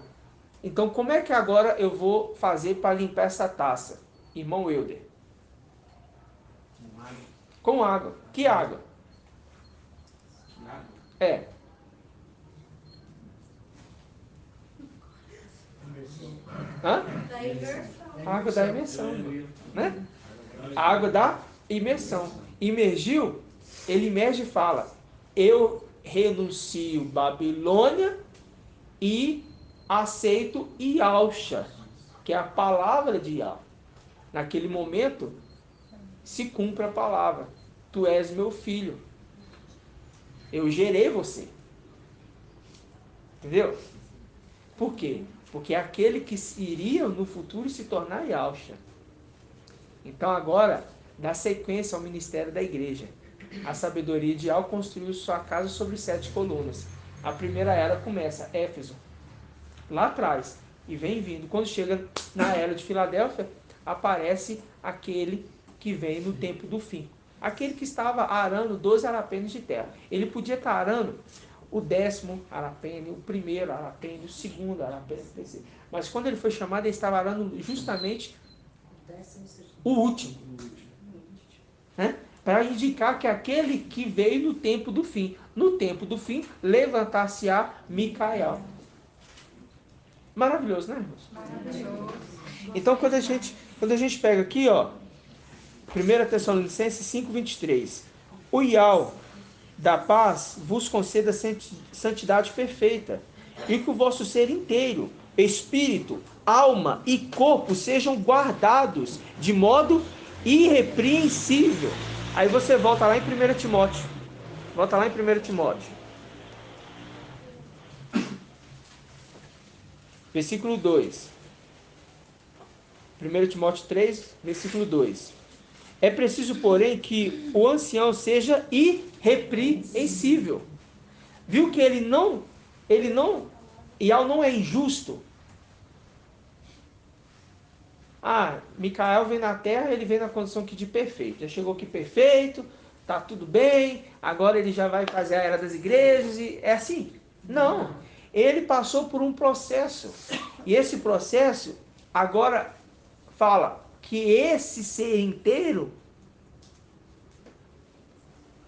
Então, como é que agora eu vou fazer para limpar essa taça, irmão Euder? Com água. Que água? Da imersão. Água da imersão, né? A água da imersão. Imergiu, ele imerge e fala, eu renuncio Babilônia e aceito Ialcha, que é a palavra de Ial. Naquele momento, se cumpre a palavra. Tu és meu filho. Eu gerei você. Entendeu? Por quê? Porque é aquele que iria no futuro se tornar Ialcha. Então agora, dá sequência ao ministério da igreja. A sabedoria ideal construiu sua casa sobre 7 colunas. A primeira era começa, Éfeso, lá atrás, e vem vindo. Quando chega na era de Filadélfia, aparece aquele que vem no tempo do fim. Aquele que estava arando 12 arapênios de terra. Ele podia estar arando o 10º arapênio, o 1º arapênio, o 2º arapênio, o 3º. Mas quando ele foi chamado, ele estava arando justamente o último. Né? Para indicar que aquele que veio no tempo do fim. No tempo do fim, levantar-se-á Micael. Maravilhoso, né, irmãos? Maravilhoso. Então, quando a gente pega aqui, ó, 1 Tessalonicenses 5:23, o Iau da paz vos conceda santidade perfeita, e que o vosso ser inteiro, espírito, alma e corpo sejam guardados de modo irrepreensível. Aí você volta lá em 1 Timóteo. Volta lá em 1 Timóteo. Versículo 2. 1 Timóteo 3, versículo 2. É preciso, porém, que o ancião seja irrepreensível. Viu que Iau não é injusto. Micael vem na terra, ele vem na condição aqui de perfeito. Já chegou aqui perfeito, tá tudo bem, agora ele já vai fazer a era das igrejas, e é assim. Não, ele passou por um processo. E esse processo, agora, fala que esse ser inteiro,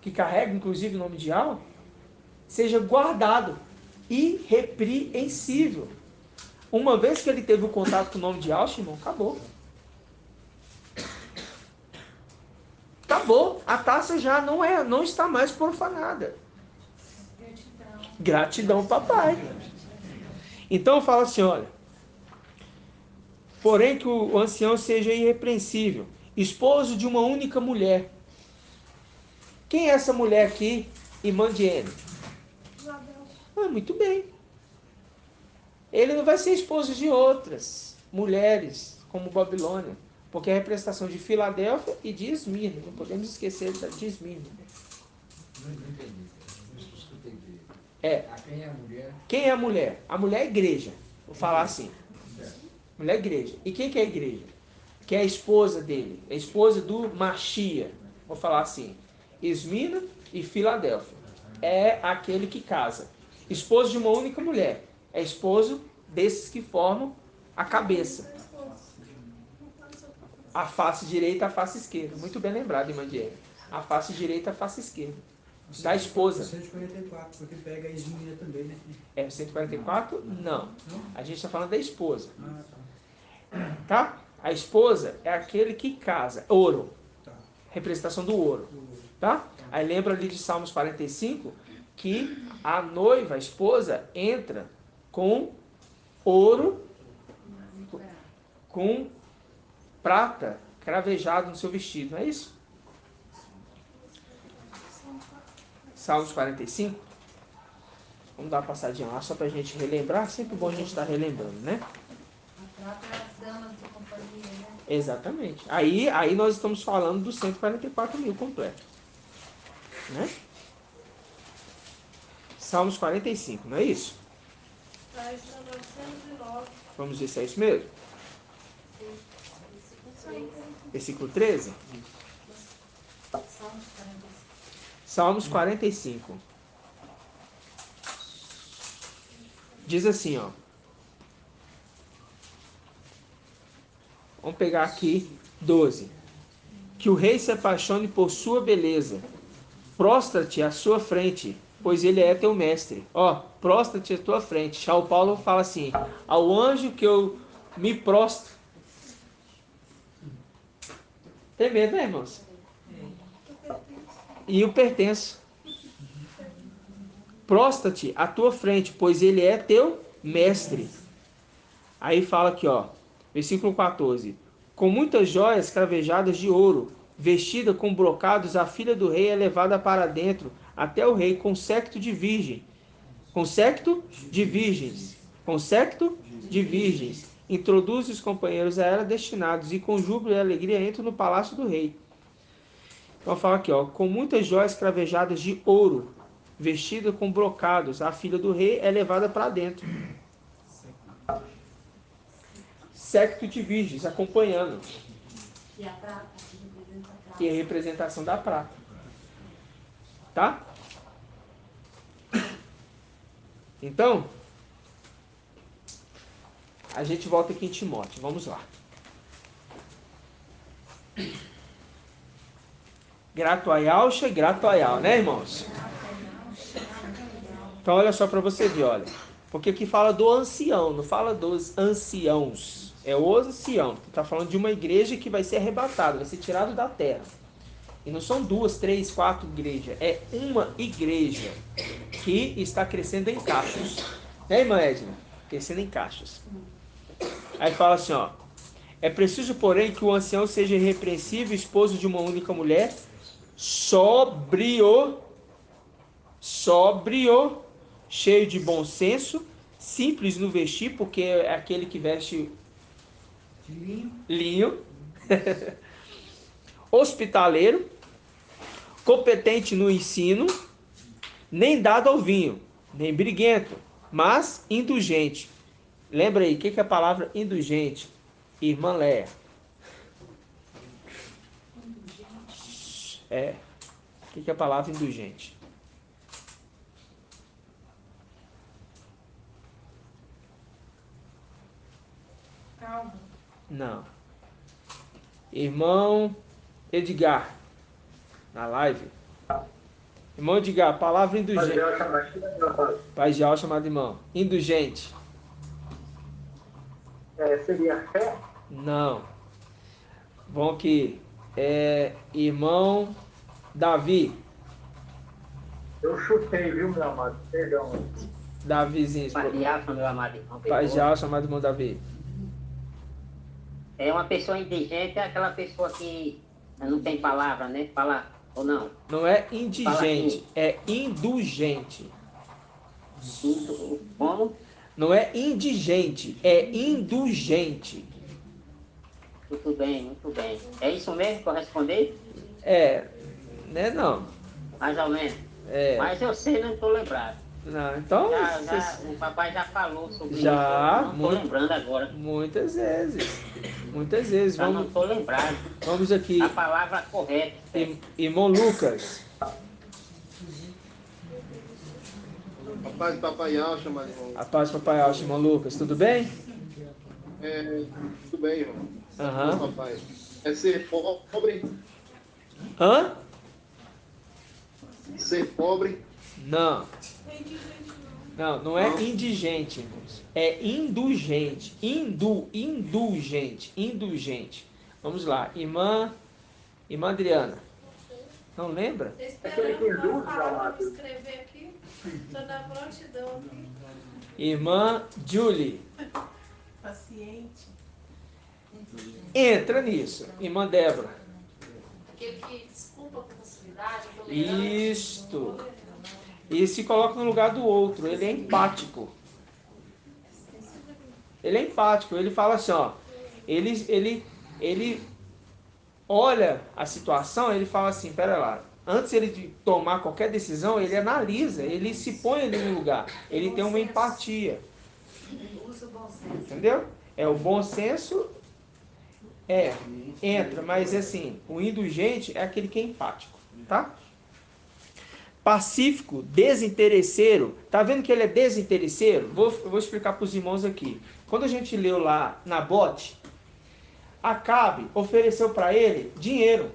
que carrega inclusive o nome de Iau, seja guardado, irrepreensível. Uma vez que ele teve o contato com o nome de Iau, irmão, acabou. Acabou. A taça já não está mais profanada. Gratidão, papai. Então fala assim, olha. Porém que o ancião seja irrepreensível, esposo de uma única mulher. Quem é essa mulher aqui, irmã de N? Muito bem. Ele não vai ser esposo de outras mulheres, como Babilônia, porque é a representação de Filadélfia e de Esmirna. Não podemos esquecer de Esmirna. Não entendi. Quem é a mulher? Quem é a mulher? A mulher é a igreja. Vou falar assim. Mulher é a igreja. E quem que é a igreja? Que é a esposa dele. A esposa do Machia. Vou falar assim. Esmirna e Filadélfia. É aquele que casa. Esposo de uma única mulher. É esposo desses que formam a cabeça. A face direita, a face esquerda. Muito bem lembrado, irmã Diego. A face direita, a face esquerda. Da esposa. 144, porque pega a Esmirna também, né? 144? Não. A gente está falando da esposa. Tá? A esposa é aquele que casa. Ouro. Representação do ouro. Tá? Aí lembra ali de Salmos 45 que a noiva, a esposa, entra com ouro, com prata cravejado no seu vestido, não é isso? Salmos 45. Vamos dar uma passadinha lá só para a gente relembrar. Sempre bom a gente estar relembrando, né? A prata é as damas de companhia, né? Exatamente. Aí nós estamos falando dos 144 mil completo. Né? Salmos 45, não é isso? Página 909. Vamos ver se é isso mesmo? Versículo 13? Salmos 45. Diz assim, ó. Vamos pegar aqui 12. Que o rei se apaixone por sua beleza. Prostra-te à sua frente, pois ele é teu mestre. Ó, prostra-te à tua frente. Já o Paulo fala assim, ao anjo que eu me prostro. Tem medo, né, irmãos? E o pertenço. Prostra-te à tua frente, pois ele é teu mestre. Aí fala aqui, ó, versículo 14. Com muitas joias cravejadas de ouro, vestida com brocados, a filha do rei é levada para dentro, até o rei, com séquito de virgem. Com séquito de virgens. Com séquito de virgens. Introduz os companheiros a ela destinados, e com júbilo e alegria entram no palácio do rei. Então fala aqui, ó, com muitas joias cravejadas de ouro, vestida com brocados, a filha do rei é levada para dentro. Séquito de virgens acompanhando. E a prata, que representa a prata. E a representação da prata. Tá? Então, a gente volta aqui em Timóteo. Vamos lá. Grato a Yalcha e grato a Yal, né, irmãos? Então, olha só para você ver, olha. Porque aqui fala do ancião, não fala dos anciãos. É o ancião. Está falando de uma igreja que vai ser arrebatada, vai ser tirado da terra. E não são 2, 3, 4 igrejas. É uma igreja que está crescendo em cachos. Né, irmã Edna? Crescendo em cachos. Aí fala assim, ó. É preciso, porém, que o ancião seja irrepreensível, esposo de uma única mulher, sóbrio, cheio de bom senso, simples no vestir, porque é aquele que veste linho, hospitaleiro, competente no ensino, nem dado ao vinho, nem briguento, mas indulgente. Lembra aí, o que é a palavra indulgente? Irmã Léa. O que é a palavra indulgente? Calma. Não. Irmão Edgar, na live. Irmão Edgar, palavra indulgente. Pai de Al chamado irmão. Indulgente. Seria fé? Não. Bom aqui. Irmão Davi. Eu chutei, viu, meu amado? Perdão. Davizinho. Pai de Alfa, meu amado irmão. Pai de Al chamado irmão Davi. É uma pessoa indigente, é aquela pessoa que não tem palavra, né? Fala ou não? Não é indigente, é indulgente. Como? Não é indigente, é indulgente. Muito bem, muito bem. É isso mesmo que eu respondi? Né, não. Mais ou menos. Mas eu sei, não estou lembrado. Não, então... O papai já falou sobre isso. Não estou lembrando agora. Muitas vezes. Muitas vezes. Não estou lembrado. Vamos aqui. A palavra correta. Irmão Lucas. A paz do Papai Alcha, meu irmão. A paz do Papai Alcha, irmão Lucas. Tudo bem? Tudo bem, irmão. Aham. Papai. É ser pobre? Hã? Ser pobre? Não. Não é indigente, irmãos. É indulgente. Indulgente. Vamos lá. Irmã Adriana. Não lembra? Esperando a palavra escrever aqui. Estou na prontidão aqui. Irmã Julie. Paciente. Entra nisso. Irmã Débora. Aquele que desculpa com facilidade, Isto. E se coloca no lugar do outro. Ele é empático. Ele fala assim, ó. Ele olha a situação, ele fala assim, pera lá. Antes ele de tomar qualquer decisão, ele analisa, ele se põe ali no lugar. Ele tem uma empatia. Usa o bom senso. Entendeu? O bom senso entra, mas assim, o indulgente é aquele que é empático, tá? Pacífico, desinteresseiro. Tá vendo que ele é desinteresseiro? Eu vou explicar para os irmãos aqui. Quando a gente leu lá Nabote, Acabe ofereceu para ele dinheiro.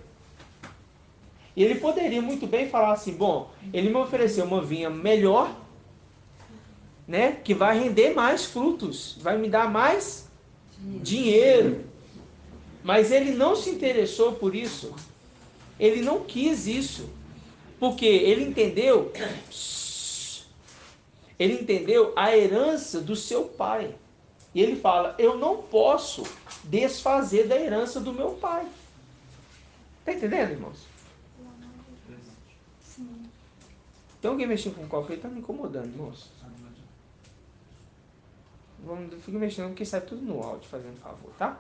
E ele poderia muito bem falar assim, bom, ele me ofereceu uma vinha melhor, né, que vai render mais frutos, vai me dar mais dinheiro. Mas ele não se interessou por isso. Ele não quis isso. Porque ele entendeu a herança do seu pai. E ele fala, eu não posso desfazer da herança do meu pai. Está entendendo, irmãos? Tem alguém mexendo com o copo? Ele está me incomodando, irmãos. Fica mexendo porque sai tudo no áudio, fazendo favor, tá?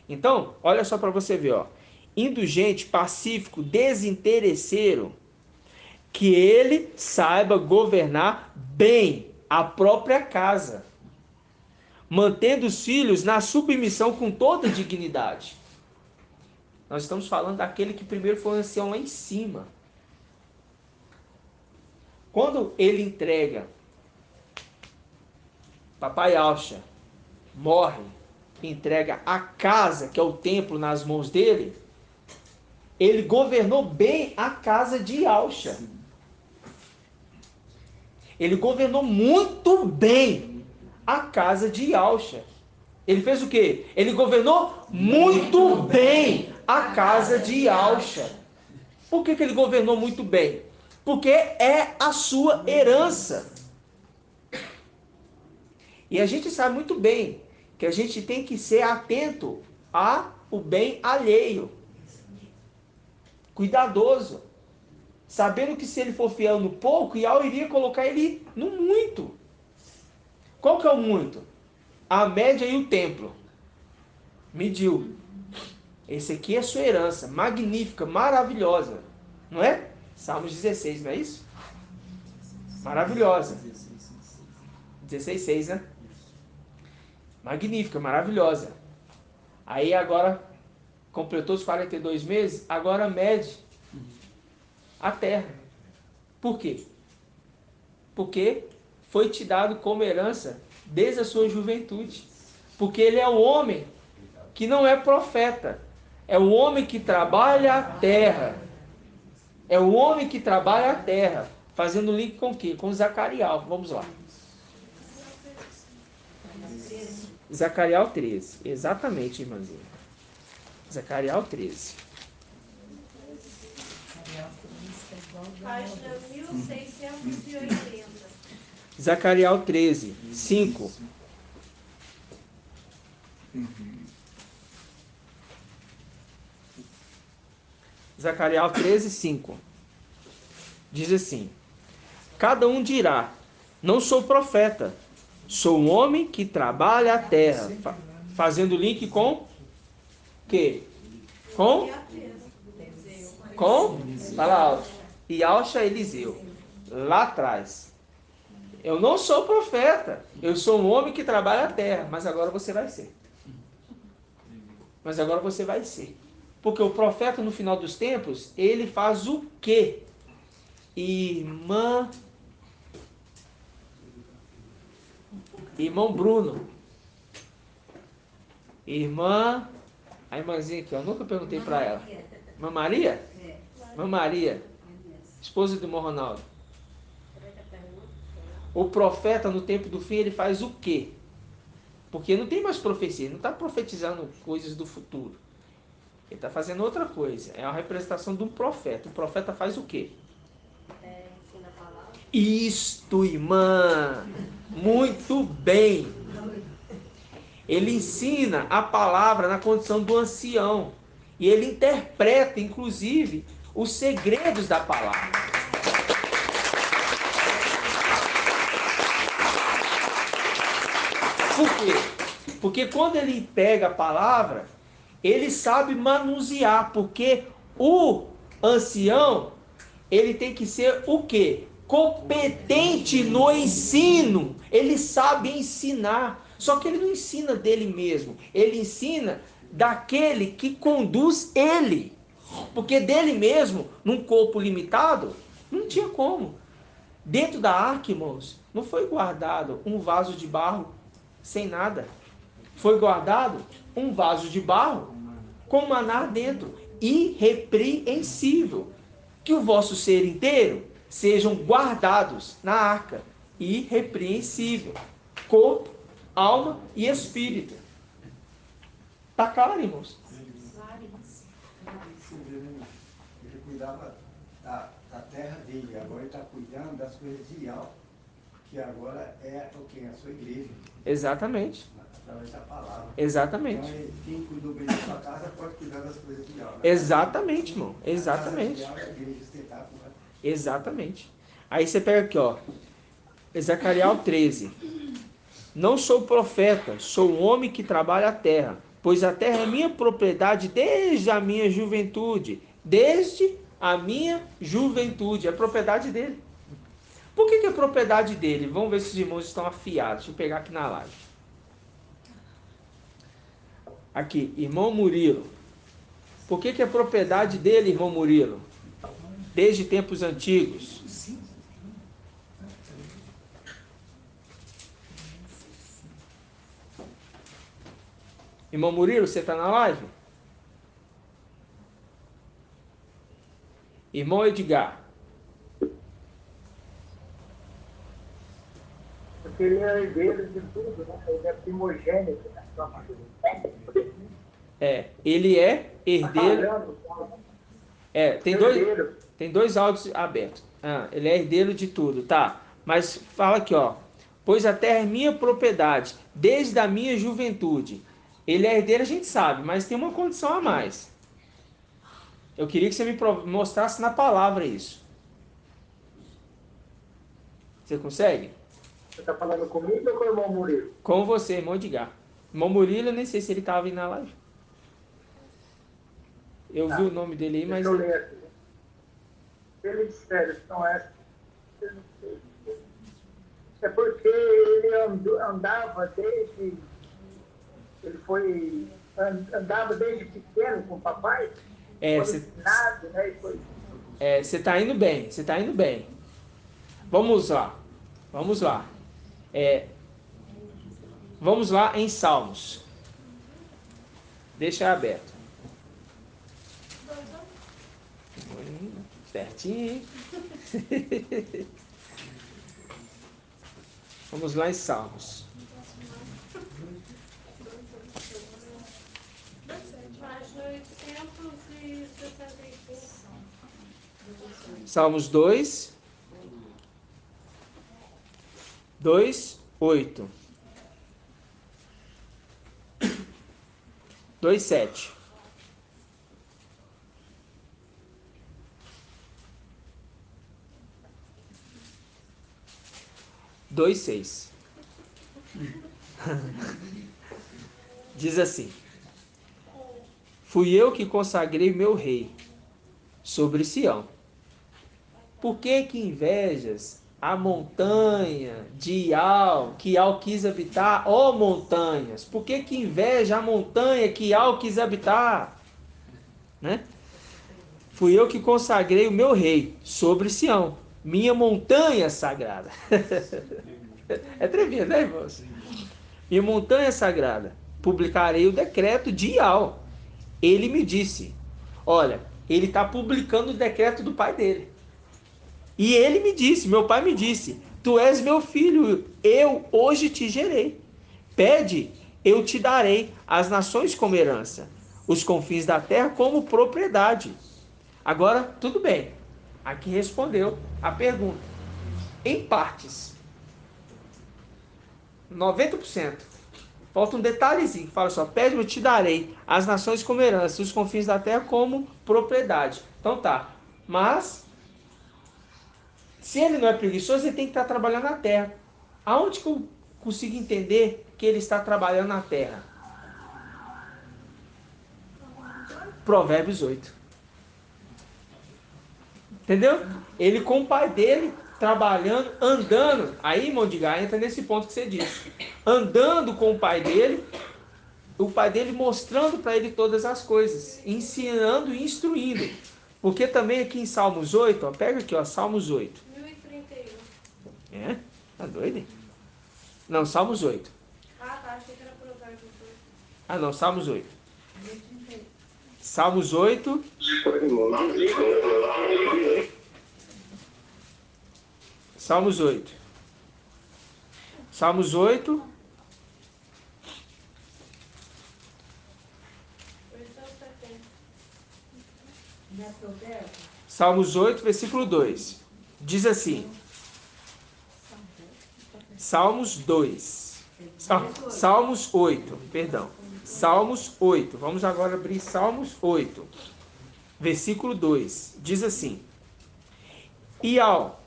Então, olha só para você ver, ó. indulgente, pacífico, desinteresseiro, que ele saiba governar bem a própria casa, mantendo os filhos na submissão com toda dignidade. Nós estamos falando daquele que primeiro foi ancião lá em cima. Quando ele entrega, papai Alcha morre, entrega a casa, que é o templo, nas mãos dele, ele governou bem a casa de Alcha. Ele governou muito bem a casa de Alcha. Ele fez o quê? Ele governou muito bem a casa de Alcha. Por que ele governou muito bem? Porque é a sua herança. E a gente sabe muito bem que a gente tem que ser atento ao bem alheio. Cuidadoso. Sabendo que se ele for fiel no pouco, Yahweh iria colocar ele no muito. Qual que é o muito? A média e o templo. Mediu. Esse aqui é a sua herança. Magnífica, maravilhosa. Não é? Salmos 16, não é isso? Maravilhosa. 16:6, né? Magnífica, maravilhosa. Aí agora, completou os 42 meses, agora mede a terra. Por quê? Porque foi te dado como herança desde a sua juventude. Porque ele é o homem que não é profeta. É o homem que trabalha a terra. É o homem que trabalha a terra. Fazendo link com o quê? Com Zacarial. Vamos lá. Zacarial 13. Exatamente, irmãzinha. Zacarial 13. Página 1680. Zacarial 13, 5. Zacarial 13, 5. Diz assim: cada um dirá, não sou profeta, sou um homem que trabalha a terra. Fazendo link com quê? Com? Fala alto. E Alcha Eliseu. Lá atrás. Eu não sou profeta. Eu sou um homem que trabalha a terra. Mas agora você vai ser. Mas agora você vai ser. Porque o profeta no final dos tempos, ele faz o quê? Irmão Bruno. A irmãzinha aqui, eu nunca perguntei para ela. Irmã Maria? Irmã Maria, esposa do irmão Ronaldo. O profeta no tempo do fim, ele faz o quê? Porque não tem mais profecia, ele não está profetizando coisas do futuro. Ele está fazendo outra coisa. É uma representação de um profeta. O profeta faz o quê? Ensina a palavra. Isto, irmã. Muito bem. Ele ensina a palavra na condição do ancião. E ele interpreta, inclusive, os segredos da palavra. Por quê? Porque quando ele pega a palavra, ele sabe manusear. Porque o ancião, ele tem que ser o quê? Competente no ensino. Ele sabe ensinar. Só que ele não ensina dele mesmo. Ele ensina daquele que conduz ele. Porque dele mesmo, num corpo limitado, não tinha como. Dentro da arca, irmãos, não foi guardado um vaso de barro sem nada. Foi guardado um vaso de barro com maná dentro, irrepreensível. Que o vosso ser inteiro sejam guardados na arca, irrepreensível. Corpo, alma e espírito. Tá claro, irmãos? Ele cuidava da terra dele, agora ele está cuidando das coisas de Yahweh, que agora é o que? A sua igreja. Exatamente. Através da palavra. Exatamente. Então, quem cuidou bem da sua casa pode cuidar das coisas de Yahweh. Exatamente, irmão. Exatamente. A casa de Yahweh é a igreja sustentável, né? Exatamente. Aí você pega aqui, ó. Zacarial 13. Não sou profeta, sou um homem que trabalha a terra. pois a terra é minha propriedade desde a minha juventude. Desde a minha juventude. É propriedade dele. Por que é propriedade dele? Vamos ver se os irmãos estão afiados. Deixa eu pegar aqui na live. Aqui, irmão Murilo. Por que é propriedade dele, irmão Murilo? Desde tempos antigos. Irmão Murilo, você está na live? Irmão Edgar. Porque ele é herdeiro de tudo, né? Ele é primogênito da sua família. Ele é herdeiro. Tem dois áudios abertos. Ele é herdeiro de tudo, tá? Mas fala aqui, ó. Pois a terra é minha propriedade, desde a minha juventude. Ele é herdeiro, a gente sabe, mas tem uma condição a mais. Eu queria que você me mostrasse na palavra isso. Você consegue? Você está falando comigo ou com o irmão Murilo? Com você, irmão Edgar. Irmão Murilo, eu nem sei se ele estava aí na live. Eu vi o nome dele aí, mas... Eu leio aqui. Ele disser, são essas. É porque ele andava desde... Ele foi... Andava desde pequeno com o papai. Ensinado, né? Você está indo bem, você está indo bem. Vamos lá. Vamos lá. Vamos lá em Salmos. Deixa aberto. Certinho. Vamos lá em Salmos. Salmos 2, 8. 2, 7. Dois, 6. Diz assim: fui eu que consagrei meu rei sobre Sião. Por que invejas a montanha de Ial, que Ial quis habitar? Ó montanhas, por que inveja a montanha que Ial quis habitar? Né? Fui eu que consagrei o meu rei sobre Sião, minha montanha sagrada. É tremendo, né, irmãos? Minha montanha sagrada. Publicarei o decreto de Ial. Ele me disse, olha, ele está publicando o decreto do pai dele. E ele me disse, meu pai me disse, tu és meu filho, eu hoje te gerei. Pede, eu te darei as nações como herança, os confins da terra como propriedade. Agora, tudo bem. Aqui respondeu a pergunta. Em partes. 90%. Falta um detalhezinho que fala só, pede, eu te darei as nações como herança, os confins da terra como propriedade. Então tá. Mas, se ele não é preguiçoso, ele tem que estar trabalhando na terra. Aonde que eu consigo entender que ele está trabalhando na terra? Provérbios 8. Entendeu? Ele com o pai dele, trabalhando, andando. Aí, irmão de Gá, entra nesse ponto que você disse. Andando com o pai dele mostrando para ele todas as coisas. Ensinando e instruindo. Porque também aqui em Salmos 8, ó, pega aqui, ó, Salmos 8. 1031. Tá doido? Não, Salmos 8. Tá, achei que era Provérbios 8. Não, Salmos 8. Salmos 8. Salmos 8. Salmos 8. Salmos 8, versículo 2. Diz assim. Salmos 2. Salmos 8, perdão. Salmos 8. Vamos agora abrir Salmos 8. Versículo 2. Diz assim: Ial,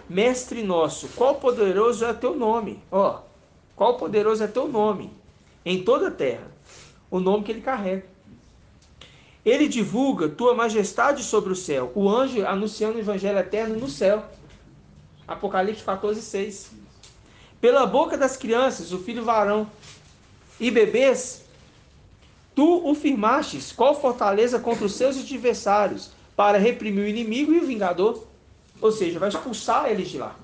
mestre nosso, qual poderoso é teu nome? Ó, qual poderoso é teu nome em toda a terra? o nome que ele carrega. Ele divulga tua majestade sobre o céu. O anjo anunciando o evangelho eterno no céu. Apocalipse 14:6. Pela boca das crianças, o filho varão e bebês, tu o firmastes, qual fortaleza contra os seus adversários, para reprimir o inimigo e o vingador. Ou seja, vai expulsar eles de lá.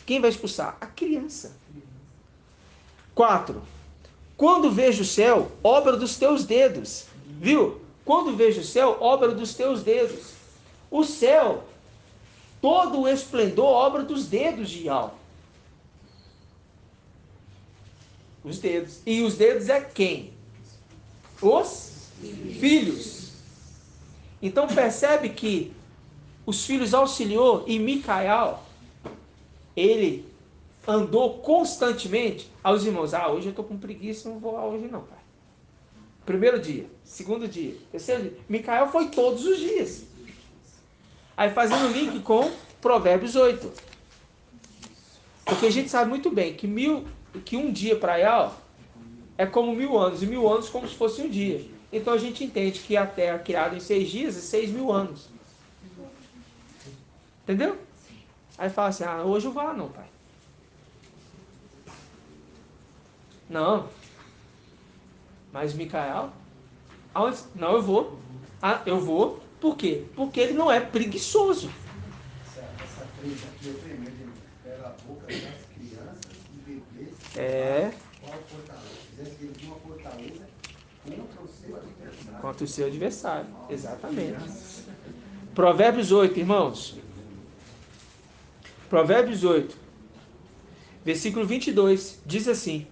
Quem vai expulsar? A criança. 4. Quando vejo o céu, obra dos teus dedos. Viu? Quando vejo o céu, obra dos teus dedos. O céu, todo o esplendor, obra dos dedos de Yahweh. Os dedos. E os dedos é quem? Os filhos. Então percebe que os filhos auxiliou e Micael, ele andou constantemente aos irmãos. Hoje eu estou com preguiça, não vou lá hoje não, pai. Primeiro dia, segundo dia, terceiro dia. Micael foi todos os dias. Aí fazendo link com Provérbios 8. Porque a gente sabe muito bem que um dia para Yahweh é como 1000 anos, e 1000 anos como se fosse um dia. Então a gente entende que a Terra criada em 6 dias é 6.000 anos. Entendeu? Aí fala assim, hoje eu vou lá não, pai. Não. Mas Micael? Aonde? Não, eu vou. Eu vou. Por quê? Porque ele não é preguiçoso. Essa frente aqui é tremenda. Pela boca das crianças e bebês. Qual fortaleza? Fizesse ele de uma fortaleza contra o seu adversário. Contra o seu adversário. Exatamente. Provérbios 8, irmãos. Provérbios 8. Versículo 22. Diz assim: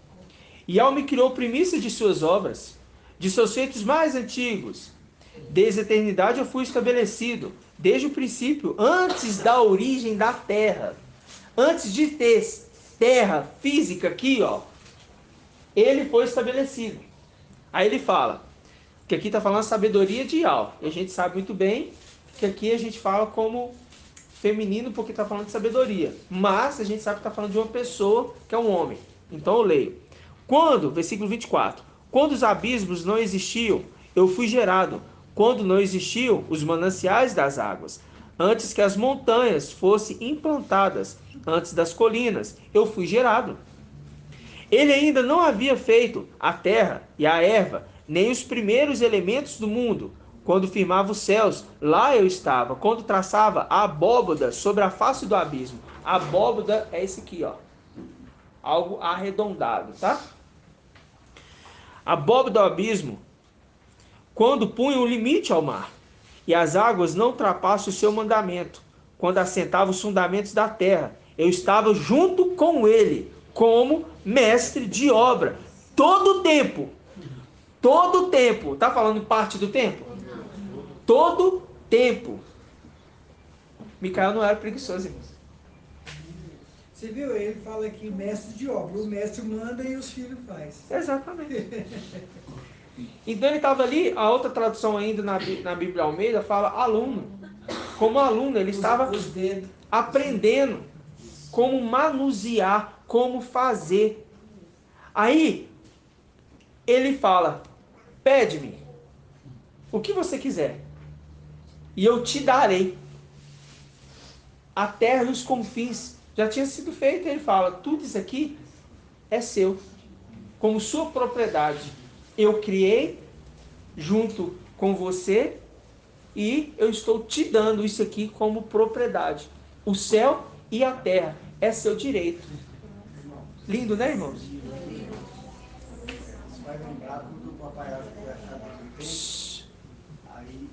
Yahweh me criou primícia de suas obras, de seus feitos mais antigos. Desde a eternidade eu fui estabelecido, desde o princípio, antes da origem da terra. Antes de ter terra física aqui, ele foi estabelecido. Aí ele fala, que aqui está falando a sabedoria de Yahweh. E a gente sabe muito bem que aqui a gente fala como feminino porque está falando de sabedoria. Mas a gente sabe que está falando de uma pessoa que é um homem. Então eu leio. Versículo 24. Quando os abismos não existiam, eu fui gerado. Quando não existiam os mananciais das águas, antes que as montanhas fossem implantadas, antes das colinas, eu fui gerado. Ele ainda não havia feito a terra e a erva, nem os primeiros elementos do mundo. Quando firmava os céus, lá eu estava. Quando traçava a abóboda sobre a face do abismo. A abóboda é esse aqui, algo arredondado, tá? A abóboda do abismo, quando punha um limite ao mar, e as águas não ultrapassam o seu mandamento. Quando assentava os fundamentos da terra, eu estava junto com ele, como mestre de obra. Todo o tempo. Tá falando parte do tempo? Todo tempo. Micael não era preguiçoso, irmãos. Você viu? Ele fala aqui, mestre de obra. O mestre manda e os filhos fazem. Exatamente. Então ele estava ali, a outra tradução ainda na Bíblia Almeida fala aluno. Como aluno, ele estava aprendendo como manusear, como fazer. Aí, ele fala, pede-me o que você quiser, e eu te darei a terra e os confins. Já tinha sido feito, ele fala, tudo isso aqui é seu, como sua propriedade. Eu criei junto com você e eu estou te dando isso aqui como propriedade. O céu e a terra é seu direito. Lindo, né, irmãos? Você vai lembrar quando o papai era conversando com aí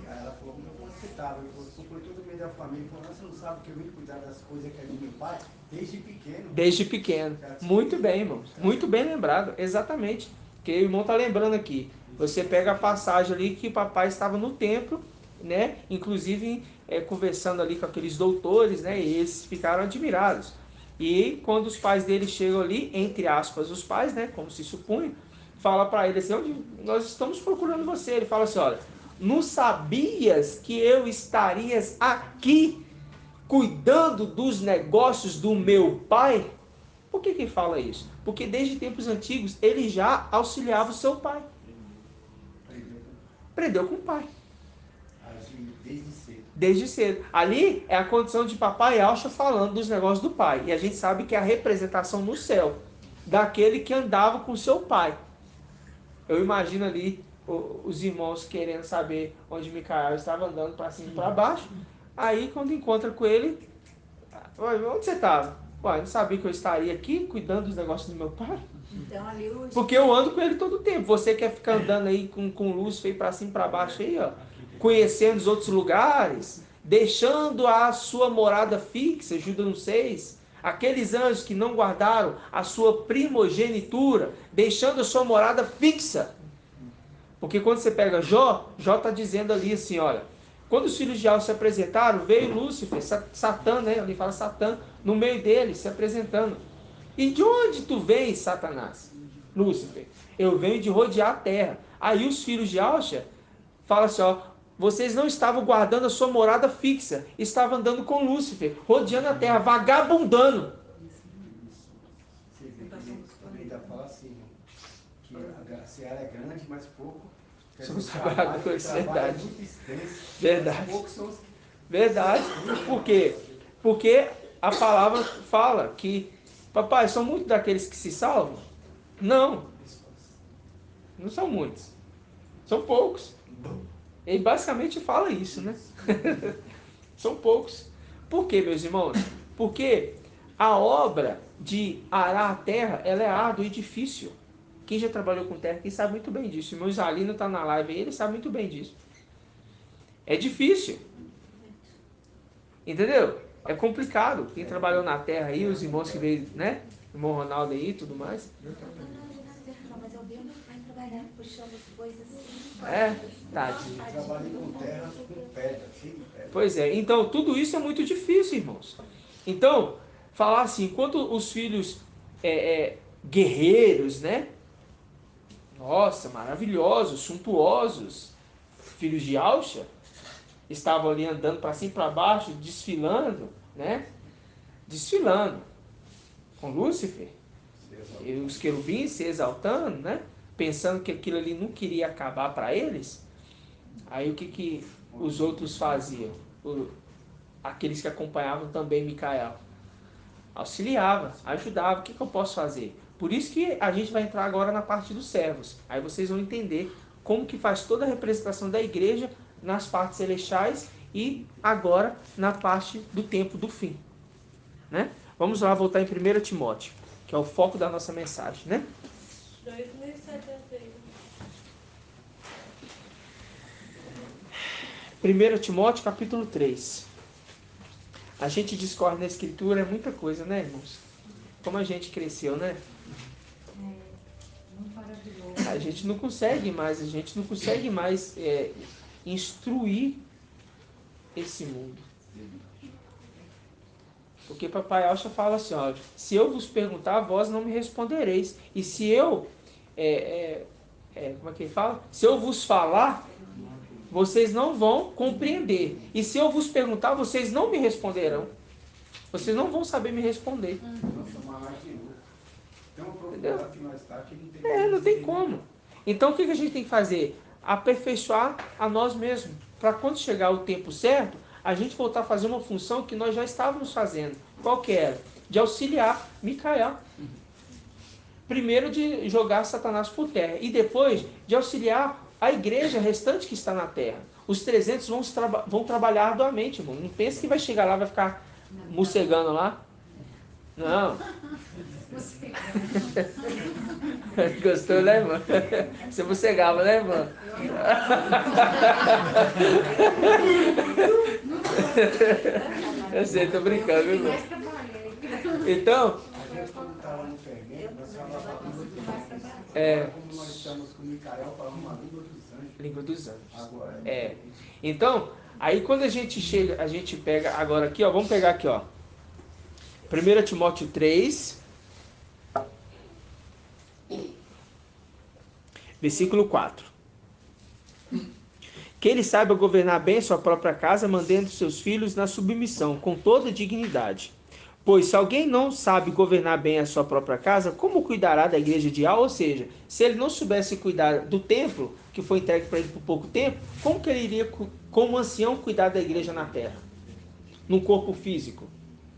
ela falou, como você estava? Ele falou, foi todo meio da família. Ele falou, você não sabe que eu vim cuidar das coisas que é de meu pai desde pequeno. Desde pequeno. Muito bem, irmãos. Muito bem lembrado. Exatamente. Porque o irmão está lembrando aqui. Você pega a passagem ali que o papai estava no templo, né? Inclusive conversando ali com aqueles doutores, né? E eles ficaram admirados. E quando os pais dele chegam ali, entre aspas, os pais, né? Como se supunha, fala para ele assim, onde nós estamos procurando você. Ele fala assim, olha, não sabias que eu estarias aqui cuidando dos negócios do meu pai? Por que fala isso? Porque desde tempos antigos ele já auxiliava o seu pai. Aprendeu com o pai. Desde cedo. Desde cedo. Ali é a condição de papai Alcha falando dos negócios do pai. E a gente sabe que é a representação no céu daquele que andava com seu pai. Eu imagino ali os irmãos querendo saber onde Micael estava andando para cima e para baixo. Aí quando encontra com ele, onde você estava? Não sabia que eu estaria aqui cuidando dos negócios do meu pai? Então, ali porque eu ando com ele todo o tempo. Você quer ficar andando aí com Lúcifer para cima e para baixo aí, ó, conhecendo os outros lugares, deixando a sua morada fixa, Judas 1:6, aqueles anjos que não guardaram a sua primogenitura, deixando a sua morada fixa. Porque quando você pega Jó está dizendo ali assim, olha, quando os filhos de Alfa se apresentaram, veio Lúcifer, Satã, né? Ele fala Satã, no meio deles, se apresentando. E de onde tu vens, Satanás? Lúcifer, eu venho de rodear a terra. Aí os filhos de Alfa falam assim, ó, vocês não estavam guardando a sua morada fixa, estavam andando com Lúcifer, rodeando a terra, vagabundando. Ele ainda fala assim, que a seara é grande, mas pouco. Somos trabalhadores, verdade. Verdade. Verdade. Por quê? Porque a palavra fala que, papai, são muitos daqueles que se salvam? Não. Não são muitos. São poucos. Ele basicamente fala isso, né? São poucos. Por quê, meus irmãos? Porque a obra de arar a terra, ela é árdua e difícil. Quem já trabalhou com terra, quem sabe muito bem disso. O meu Isalino está na live aí, ele sabe muito bem disso. É difícil. Entendeu? É complicado. Quem trabalhou na terra aí, os irmãos que veio, né? O irmão Ronaldo aí e tudo mais. Mas eu vi meu pai trabalhando, puxando as coisas assim. É, tadinho. Eu trabalhei com terra, com pedra, cheio de pedra. Pois é, então tudo isso é muito difícil, irmãos. Então, falar assim, enquanto os filhos guerreiros, né? Nossa, maravilhosos, suntuosos, filhos de Alcha, estavam ali andando para cima e para baixo, desfilando, né? Desfilando com Lúcifer, e os querubins se exaltando, né? Pensando que aquilo ali não queria acabar para eles. Aí o que os outros faziam? Aqueles que acompanhavam também Micael. Auxiliava, ajudava. O que eu posso fazer? Por isso que a gente vai entrar agora na parte dos servos. Aí vocês vão entender como que faz toda a representação da igreja nas partes celestiais e agora na parte do tempo do fim. Né? Vamos lá voltar em 1 Timóteo, que é o foco da nossa mensagem. Né? 1 Timóteo capítulo 3. A gente discorre na escritura, é muita coisa, né, irmãos? Como a gente cresceu, né? A gente não consegue mais instruir esse mundo. Porque papai Alcha fala assim, ó, se eu vos perguntar, vós não me respondereis. E se eu, como é que ele fala? Se eu vos falar, vocês não vão compreender. E se eu vos perguntar, vocês não me responderão. Vocês não vão saber me responder. Entendeu? Não tem como. Então o que a gente tem que fazer? Aperfeiçoar a nós mesmos. Para quando chegar o tempo certo, a gente voltar a fazer uma função que nós já estávamos fazendo. Qual que era? De auxiliar Micael. Primeiro de jogar Satanás por terra. E depois de auxiliar a igreja restante que está na terra. Os 300 vão trabalhar arduamente, irmão. Não pensa que vai chegar lá e vai ficar mocegando lá. Não. Gostou, né, irmão? Você mocegava, né, irmão? Eu sei, tô brincando, viu, irmão? Então, como nós estamos com Micael, falamos uma língua dos anjos. Então, aí quando a gente chega, a gente pega agora aqui, ó, vamos pegar aqui, ó. 1 Timóteo 3, versículo 4. Que ele saiba governar bem sua própria casa, mantendo seus filhos na submissão, com toda dignidade. Pois se alguém não sabe governar bem a sua própria casa, como cuidará da igreja de Al? Ou seja, se ele não soubesse cuidar do templo, que foi entregue para ele por pouco tempo, como que ele iria, como ancião, cuidar da igreja na terra? No corpo físico?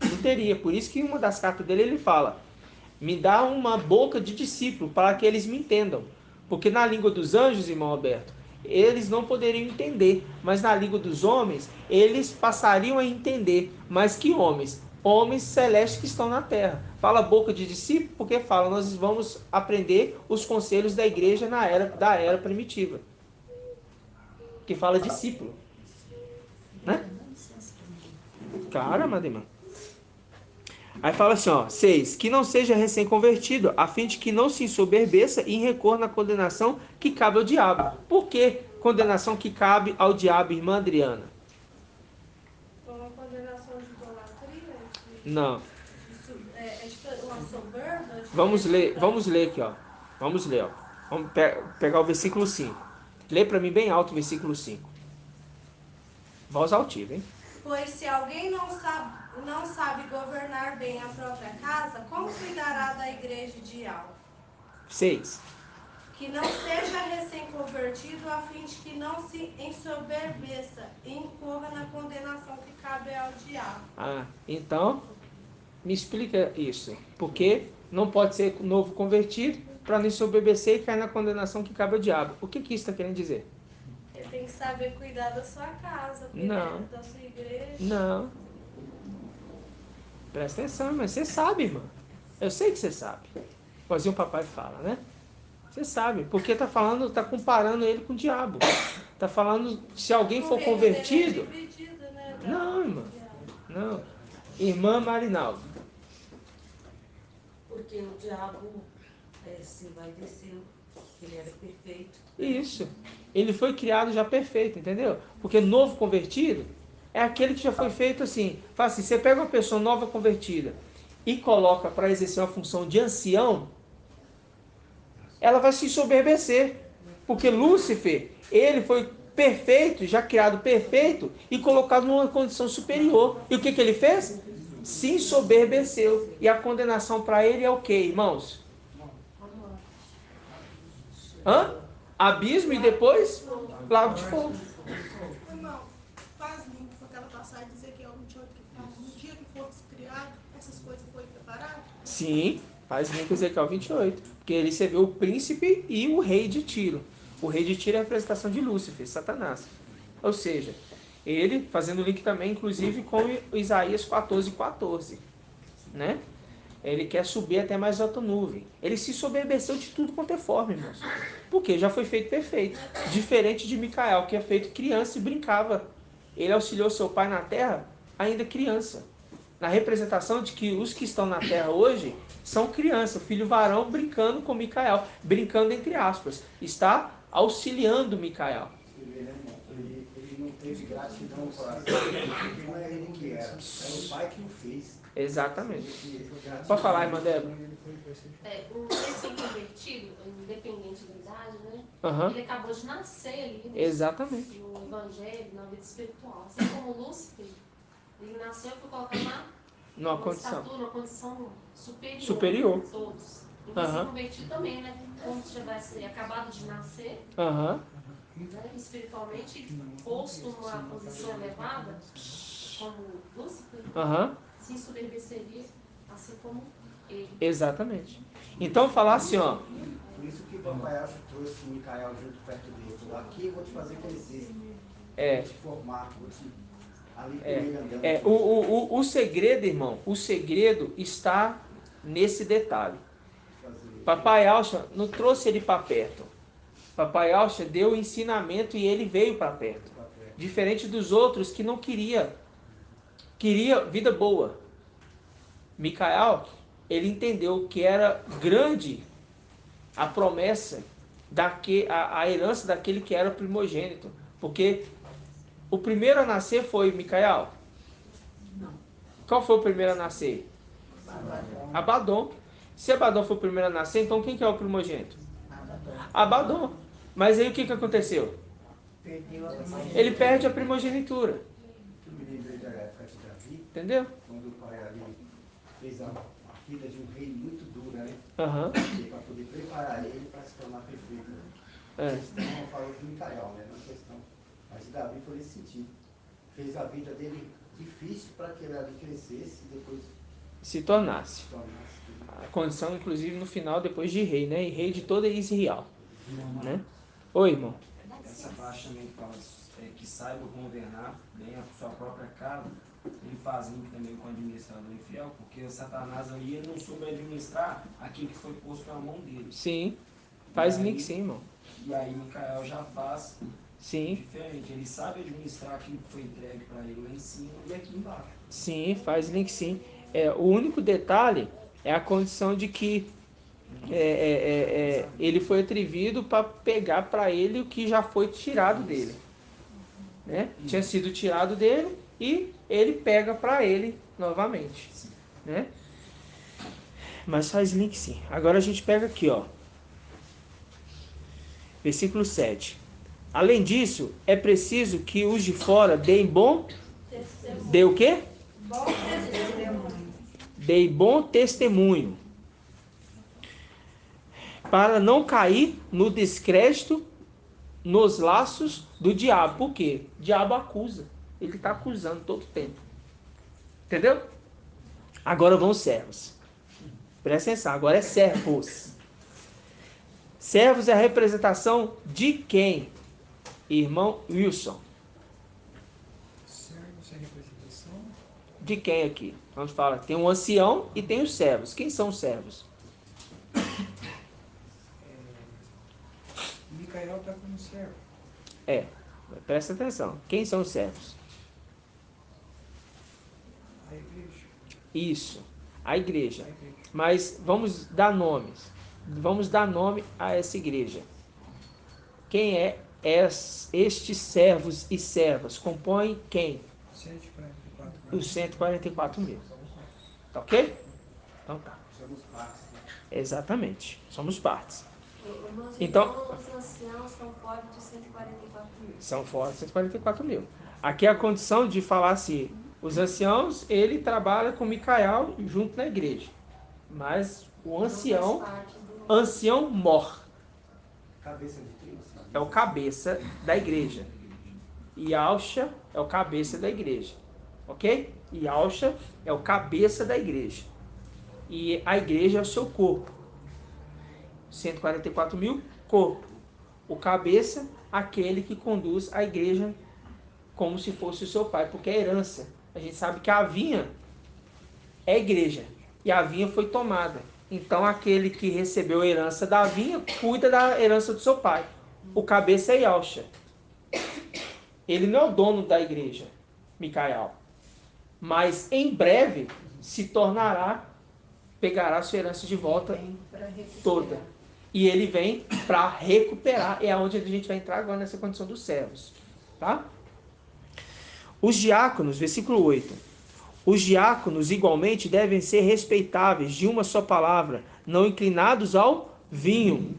Não teria. Por isso que em uma das cartas dele ele fala: me dá uma boca de discípulo para que eles me entendam. Porque na língua dos anjos, irmão Alberto, eles não poderiam entender. Mas na língua dos homens, eles passariam a entender. Mas que homens? Homens celestes que estão na terra. Fala boca de discípulo porque fala, nós vamos aprender os conselhos da igreja da era primitiva. Que fala discípulo. Né? Claro, amada irmã. Aí fala assim, ó, 6, que não seja recém-convertido, a fim de que não se ensoberbeça e recorra na condenação que cabe ao diabo. Por que condenação que cabe ao diabo, irmã Adriana? Uma condenação de idolatria? Não. Uma soberba? Vamos ler aqui, ó. Vamos ler, ó. Vamos pegar o versículo 5. Lê para mim bem alto o versículo 5. Voz altiva, hein? Pois se alguém não sabe governar bem a própria casa, como cuidará da igreja de Al? 6. Que não seja recém-convertido, a fim de que não se ensoberbeça e incorra na condenação que cabe ao diabo. Ah, então, me explica isso. Porque não pode ser novo convertido para não ensoberbecer e cair na condenação que cabe ao diabo. O que isso está querendo dizer? Ele tem que saber cuidar da sua casa, da sua igreja. Não. Presta atenção, mas você sabe, irmã. Eu sei que você sabe. Igualzinho o papai fala, né? Você sabe, porque tá comparando ele com o diabo. Tá falando, se alguém for convertido... Não, irmã. Não. Irmã Marinaldo. Porque o diabo se vai descer, ele era perfeito. Isso. Ele foi criado já perfeito, entendeu? Porque novo convertido é aquele que já foi feito assim. Fala assim, você pega uma pessoa nova convertida e coloca para exercer uma função de ancião, ela vai se ensoberbecer. Porque Lúcifer, ele foi perfeito, já criado perfeito e colocado numa condição superior. E o que ele fez? Se ensoberbeceu. E a condenação para ele é o quê, irmãos? Abismo e depois lago de fogo. Irmão, faz link com aquela passagem de Ezequiel 28, que no dia que fosse criado, essas coisas foram preparadas? Sim, faz link com Ezequiel 28. Porque ele se vê o príncipe e o rei de Tiro. O rei de Tiro é a representação de Lúcifer, Satanás. Ou seja, ele fazendo link também, inclusive, com Isaías 14:14. Né? Ele quer subir até mais alta nuvem. Ele se soberbeceu de tudo quanto é forma, irmãos. Porque já foi feito perfeito. Diferente de Micael, que é feito criança e brincava. Ele auxiliou seu pai na terra ainda criança. Na representação de que os que estão na terra hoje são crianças. O filho varão brincando com Micael. Brincando entre aspas. Está auxiliando Micael. Ele não teve gratidão para ele, não é ele que era. É o pai que o fez. Exatamente. Pode falar, irmã Débora. O recém-convertido, independente da idade, né? Uhum. Ele acabou de nascer ali Exatamente. no Evangelho, na vida espiritual. Assim como Lúcifer, ele nasceu e foi colocado numa condição superior. Todos. O recém-convertido também, né? Como se tivesse acabado de nascer, né? Espiritualmente, posto numa posição elevada, como Lúcifer. Se ensoberbeceria, assim como ele. Exatamente. Então falar assim, ó. Por isso que o papai Alcho trouxe o Micael junto perto dele. Falou, aqui eu vou te fazer crescer. Vou te formar, vou te ali com ele andando. O segredo, irmão, o segredo está nesse detalhe. Papai Alcho não trouxe ele para perto. Papai Alcho deu o ensinamento e ele veio para perto. Diferente dos outros que não queria vida boa. Micael, ele entendeu que era grande a promessa, a herança daquele que era primogênito. Porque o primeiro a nascer foi Micael? Não. Qual foi o primeiro a nascer? Abadom. Se Abadom foi o primeiro a nascer, então quem que é o primogênito? Abadom. Mas aí o que aconteceu? Ele perde a primogenitura. Entendeu? Quando o pai ali fez a filha de um rei muito dura, né? Aham. Para poder preparar ele para se tornar perfeito. A questão falou de Micael, né? Não questão. Mas Davi foi nesse sentido. Fez a vida dele difícil para que ele ali crescesse e depois se tornasse. A condição, inclusive, no final, depois de rei, né? E rei de toda Israel. Né? Oi, irmão. Essa parte também fala que saiba governar bem a sua própria casa. Ele faz link também com o administrador infiel, porque Satanás ali ele não soube administrar aquilo que foi posto na mão dele. Sim, faz link sim, irmão. E aí Micael já faz sim. Diferente, ele sabe administrar aquilo que foi entregue para ele lá em cima e aqui embaixo. Sim, faz link sim. O único detalhe é a condição de que ele foi atrevido para pegar para ele o que já foi tirado dele. Né? Tinha sido tirado dele e ele pega para ele novamente. Né? Mas faz link sim. Agora a gente pega aqui, ó. Versículo 7. Além disso, é preciso que os de fora deem bom... Dê o quê? Bom testemunho. Dei bom testemunho. Para não cair no descrédito, nos laços do diabo. Por quê? O diabo acusa. Ele está acusando todo o tempo. Entendeu? Agora vão os servos. Presta atenção, agora é servos. Servos é a representação de quem? Irmão Wilson. Servos é a representação? De quem aqui? Vamos falar. Tem um ancião e tem os servos. Quem são os servos? Micael está como servo. Presta atenção. Quem são os servos? A igreja. Isso, a igreja. Mas vamos dar nomes. Vamos dar nome a essa igreja. Quem é estes servos e servas? Compõem quem? 144 mil. Os 144 mil. Tá ok? Então tá. Somos partes. Exatamente. Somos partes. Então, os anciãos são fora de 144 mil. São fora de 144 mil. Aqui é a condição de falar assim, os anciãos, ele trabalha com Micael junto na igreja. Mas o ancião mor. Cabeça de trigo. É o cabeça da igreja. E Alcha é o cabeça da igreja. Ok? E Alcha é o cabeça da igreja. E a igreja é o seu corpo. 144 mil, corpo. O cabeça, aquele que conduz a igreja como se fosse o seu pai, porque é herança. A gente sabe que a vinha é a igreja. E a vinha foi tomada. Então aquele que recebeu a herança da vinha, cuida da herança do seu pai. O cabeça é Yalcha. Ele não é o dono da igreja, Micael. Mas em breve se tornará, pegará sua herança de volta toda. E ele vem para recuperar. É onde a gente vai entrar agora nessa condição dos servos. Tá? Os diáconos, versículo 8. Os diáconos igualmente devem ser respeitáveis, de uma só palavra, não inclinados ao vinho.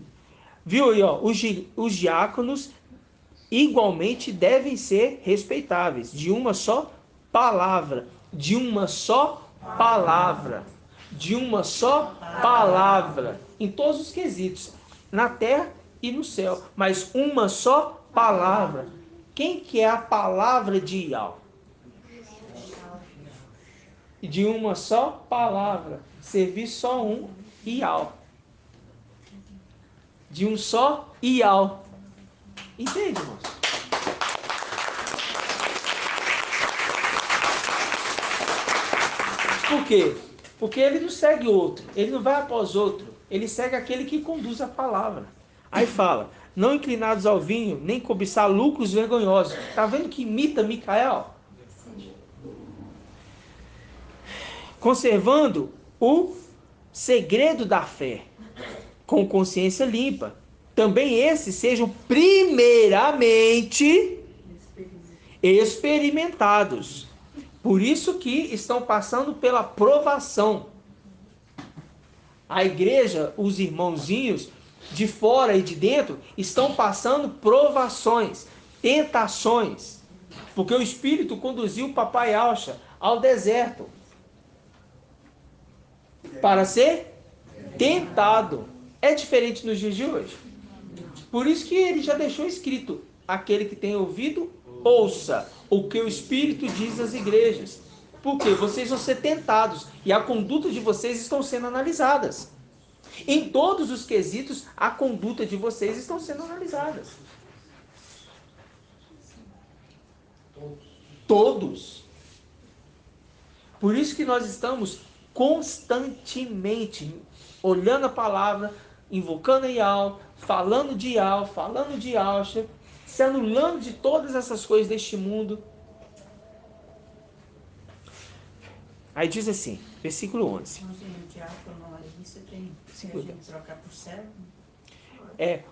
Viu aí, ó? Os diáconos igualmente devem ser respeitáveis, de uma só palavra. De uma só palavra. De uma só palavra. Em todos os quesitos, na terra e no céu. Mas uma só palavra. Quem que é a palavra de Ial? De uma só palavra. Servir só um Ial. De um só Ial. Entende, irmãos? Por quê? Porque ele não segue outro. Ele não vai após outro. Ele segue aquele que conduz a palavra. Aí fala, não inclinados ao vinho, nem cobiçar lucros vergonhosos. Está vendo que imita Micael? Conservando o segredo da fé, com consciência limpa. Também esses sejam primeiramente experimentados. Por isso que estão passando pela provação. A igreja, os irmãozinhos de fora e de dentro, estão passando provações, tentações. Porque o Espírito conduziu o papai Alcha ao deserto. para ser tentado. É diferente nos dias de hoje. Por isso que ele já deixou escrito: aquele que tem ouvido, ouça o que o Espírito diz às igrejas. Porque vocês vão ser tentados e a conduta de vocês estão sendo analisadas. Em todos os quesitos, a conduta de vocês estão sendo analisadas. Todos. Por isso que nós estamos constantemente olhando a palavra, invocando a Yahweh, falando de Yahweh, falando de Yahshua, se anulando de todas essas coisas deste mundo. Aí diz assim, versículo 11.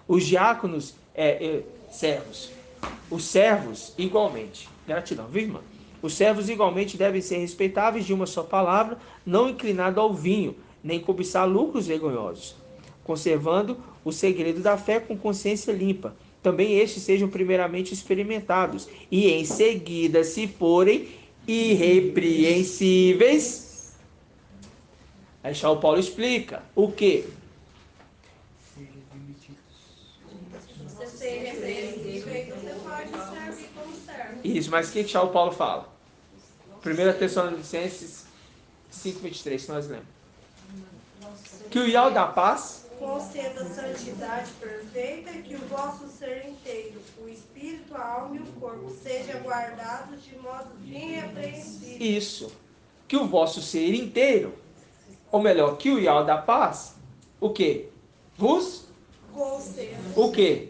Os diáconos, servos. Os servos, igualmente. Gratidão, viu, irmã? Os servos, igualmente, devem ser respeitáveis de uma só palavra, não inclinado ao vinho, nem cobiçar lucros vergonhosos, conservando o segredo da fé com consciência limpa. Também estes sejam primeiramente experimentados, e em seguida, se forem irrepreensíveis. Aí Shaul Paulo explica o quê? Você ser irrepreensível e você pode servir como servo. Isso, mas o que Shaul Paulo fala? 1 Tessalonicenses 5:23, que nós lemos. Que o Yahweh da paz conceda santidade perfeita, que o vosso ser inteiro, o espírito, a alma e o corpo, seja guardados de modo irrepreensível. Isso. Que o vosso ser inteiro, ou melhor, que o Yahweh da paz, o quê? Vos conceda. O quê?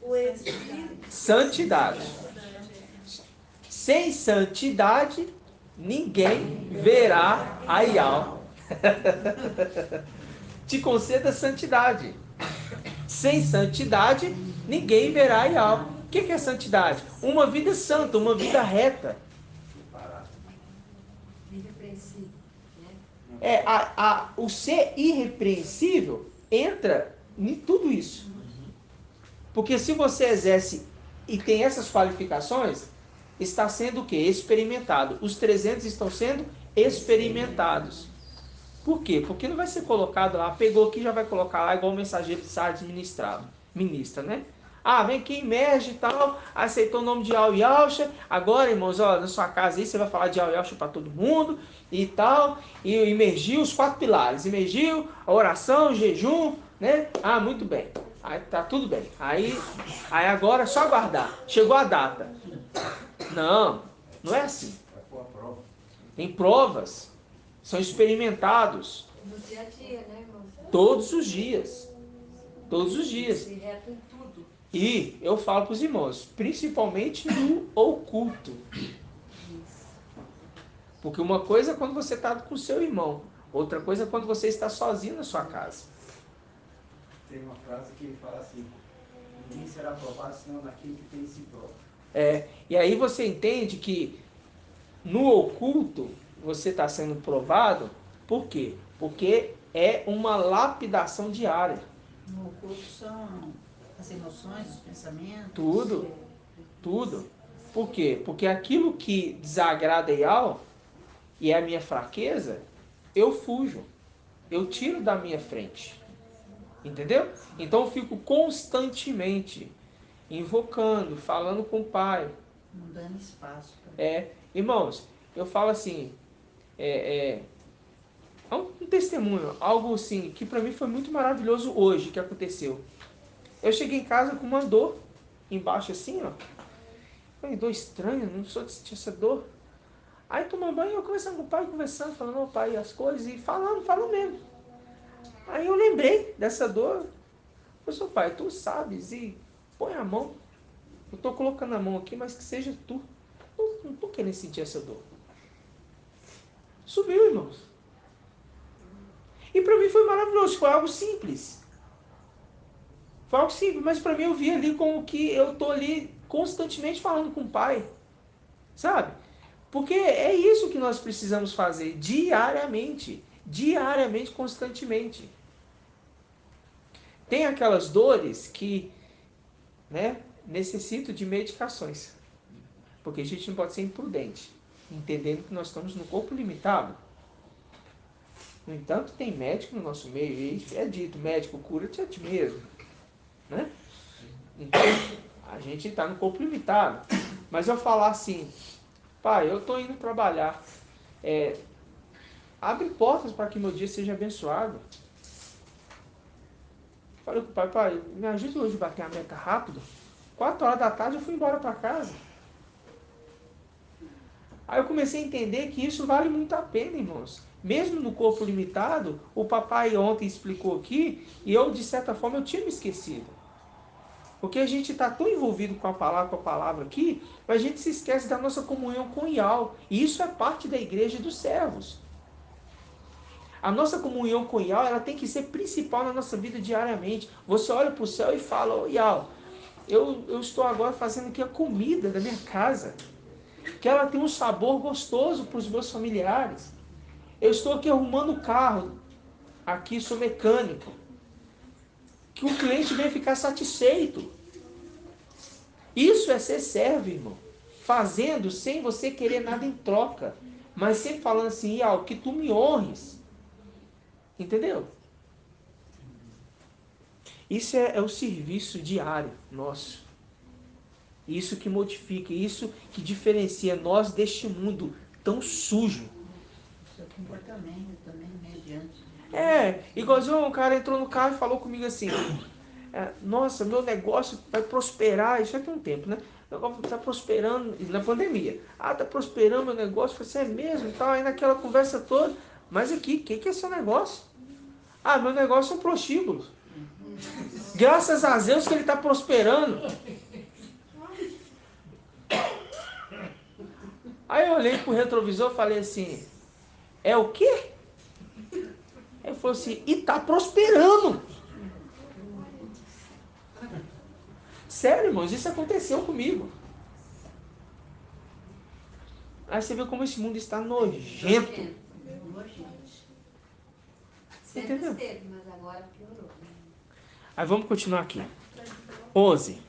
O espírito. Santidade. Sem santidade, ninguém verá a Yahweh. Te conceda santidade. Sem santidade, ninguém verá a Yahweh. O que é santidade? Uma vida santa, uma vida reta. O ser irrepreensível entra em tudo isso. Porque se você exerce e tem essas qualificações, está sendo o quê? Experimentado. Os 300 estão sendo experimentados. Por quê? Porque não vai ser colocado lá, pegou aqui, já vai colocar lá, igual o mensageiro de Sardes ministra, né? Ah, vem aqui, emerge e tal, aceitou o nome de Yahshua, agora, irmãos, ó, na sua casa aí, você vai falar de Yahshua para todo mundo e tal, e emergiu os 4 pilares, emergiu a oração, o jejum, né? Ah, muito bem, aí tá tudo bem, aí agora é só aguardar, chegou a data. Não é assim. Tem provas, são experimentados. No dia a dia, né, irmão? Todos os dias. Todos os dias. Se reta em tudo. E eu falo para os irmãos, principalmente no oculto. Porque uma coisa é quando você está com o seu irmão, outra coisa é quando você está sozinho na sua casa. Tem uma frase que ele fala assim: ninguém será provado senão naquilo que tem em si próprio. E aí você entende que no oculto você está sendo provado. Por quê? Porque é uma lapidação diária. No oculto são as emoções, os pensamentos. Tudo. Por quê? Porque aquilo que desagrada Yahweh e é a minha fraqueza, eu fujo. Eu tiro da minha frente. Entendeu? Então eu fico constantemente invocando, falando com o Pai. Não dando espaço. Irmãos, eu falo assim, um testemunho, algo assim, que para mim foi muito maravilhoso hoje, que aconteceu. Eu cheguei em casa com uma dor, embaixo assim, ó. Uma dor estranha, não sou de sentir essa dor. Aí tomando banho, eu conversando com o Pai, falando ao Pai as coisas, e falando mesmo. Aí eu lembrei dessa dor. Eu sou Pai, tu sabes, e põe a mão. Eu estou colocando a mão aqui, mas que seja tu. Eu não estou querendo sentir essa dor. Subiu, irmãos. E para mim foi maravilhoso, foi algo simples. Foi algo simples, mas para mim eu vi ali como que eu estou ali constantemente falando com o Pai. Sabe? Porque é isso que nós precisamos fazer diariamente. Diariamente, constantemente. Tem aquelas dores que, necessitam de medicações. Porque a gente não pode ser imprudente, entendendo que nós estamos no corpo limitado. No entanto, tem médico no nosso meio, e é dito, médico, cura-te a ti mesmo. Né? Então, a gente está no corpo limitado. Mas eu falar assim, pai, eu estou indo trabalhar, abre portas para que meu dia seja abençoado. Falei com o pai, me ajuda hoje a bater a meta rápido. 4 horas da tarde eu fui embora para casa. Aí eu comecei a entender que isso vale muito a pena, irmãos. Mesmo no corpo limitado, o papai ontem explicou aqui, e eu, de certa forma, eu tinha me esquecido. Porque a gente está tão envolvido com a palavra aqui, mas a gente se esquece da nossa comunhão com o Ial. E isso é parte da igreja dos servos. A nossa comunhão com o Ial, ela tem que ser principal na nossa vida diariamente. Você olha para o céu e fala, ô Ial, eu estou agora fazendo aqui a comida da minha casa. Que ela tem um sabor gostoso para os meus familiares. Eu estou aqui arrumando o carro. Aqui sou mecânico. Que o cliente venha ficar satisfeito. Isso é ser servo, irmão. Fazendo sem você querer nada em troca. Mas sempre falando assim, Ial, que tu me honres. Entendeu? Isso é o serviço diário nosso. Isso que modifica, isso que diferencia nós deste mundo tão sujo. O seu comportamento também, mediante. Igualzinho um cara entrou no carro e falou comigo assim, nossa, meu negócio vai prosperar, isso já tem um tempo, né? O negócio está prosperando, na pandemia. Está prosperando meu negócio, eu falei, é mesmo? E tal, aí naquela conversa toda, mas aqui, o que é seu negócio? Meu negócio são prostíbulos. Graças a Deus que ele está prosperando. Aí eu olhei pro retrovisor e falei assim, é o quê? Ele falou assim, e tá prosperando. Sério, irmãos, isso aconteceu comigo. Aí você vê como esse mundo está nojento. Entendeu? Mas agora piorou. Aí vamos continuar aqui. 11.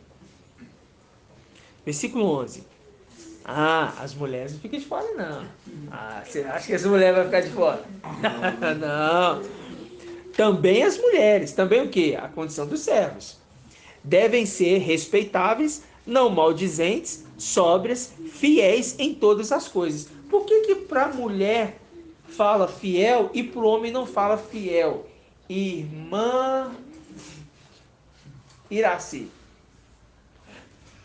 Versículo 11. As mulheres não ficam de fora, não. Você acha que as mulheres vão ficar de fora? Não. Também as mulheres. Também o quê? A condição dos servos. Devem ser respeitáveis, não maldizentes, sóbrias, fiéis em todas as coisas. Por que para a mulher fala fiel e para o homem não fala fiel? Irmã Iraci.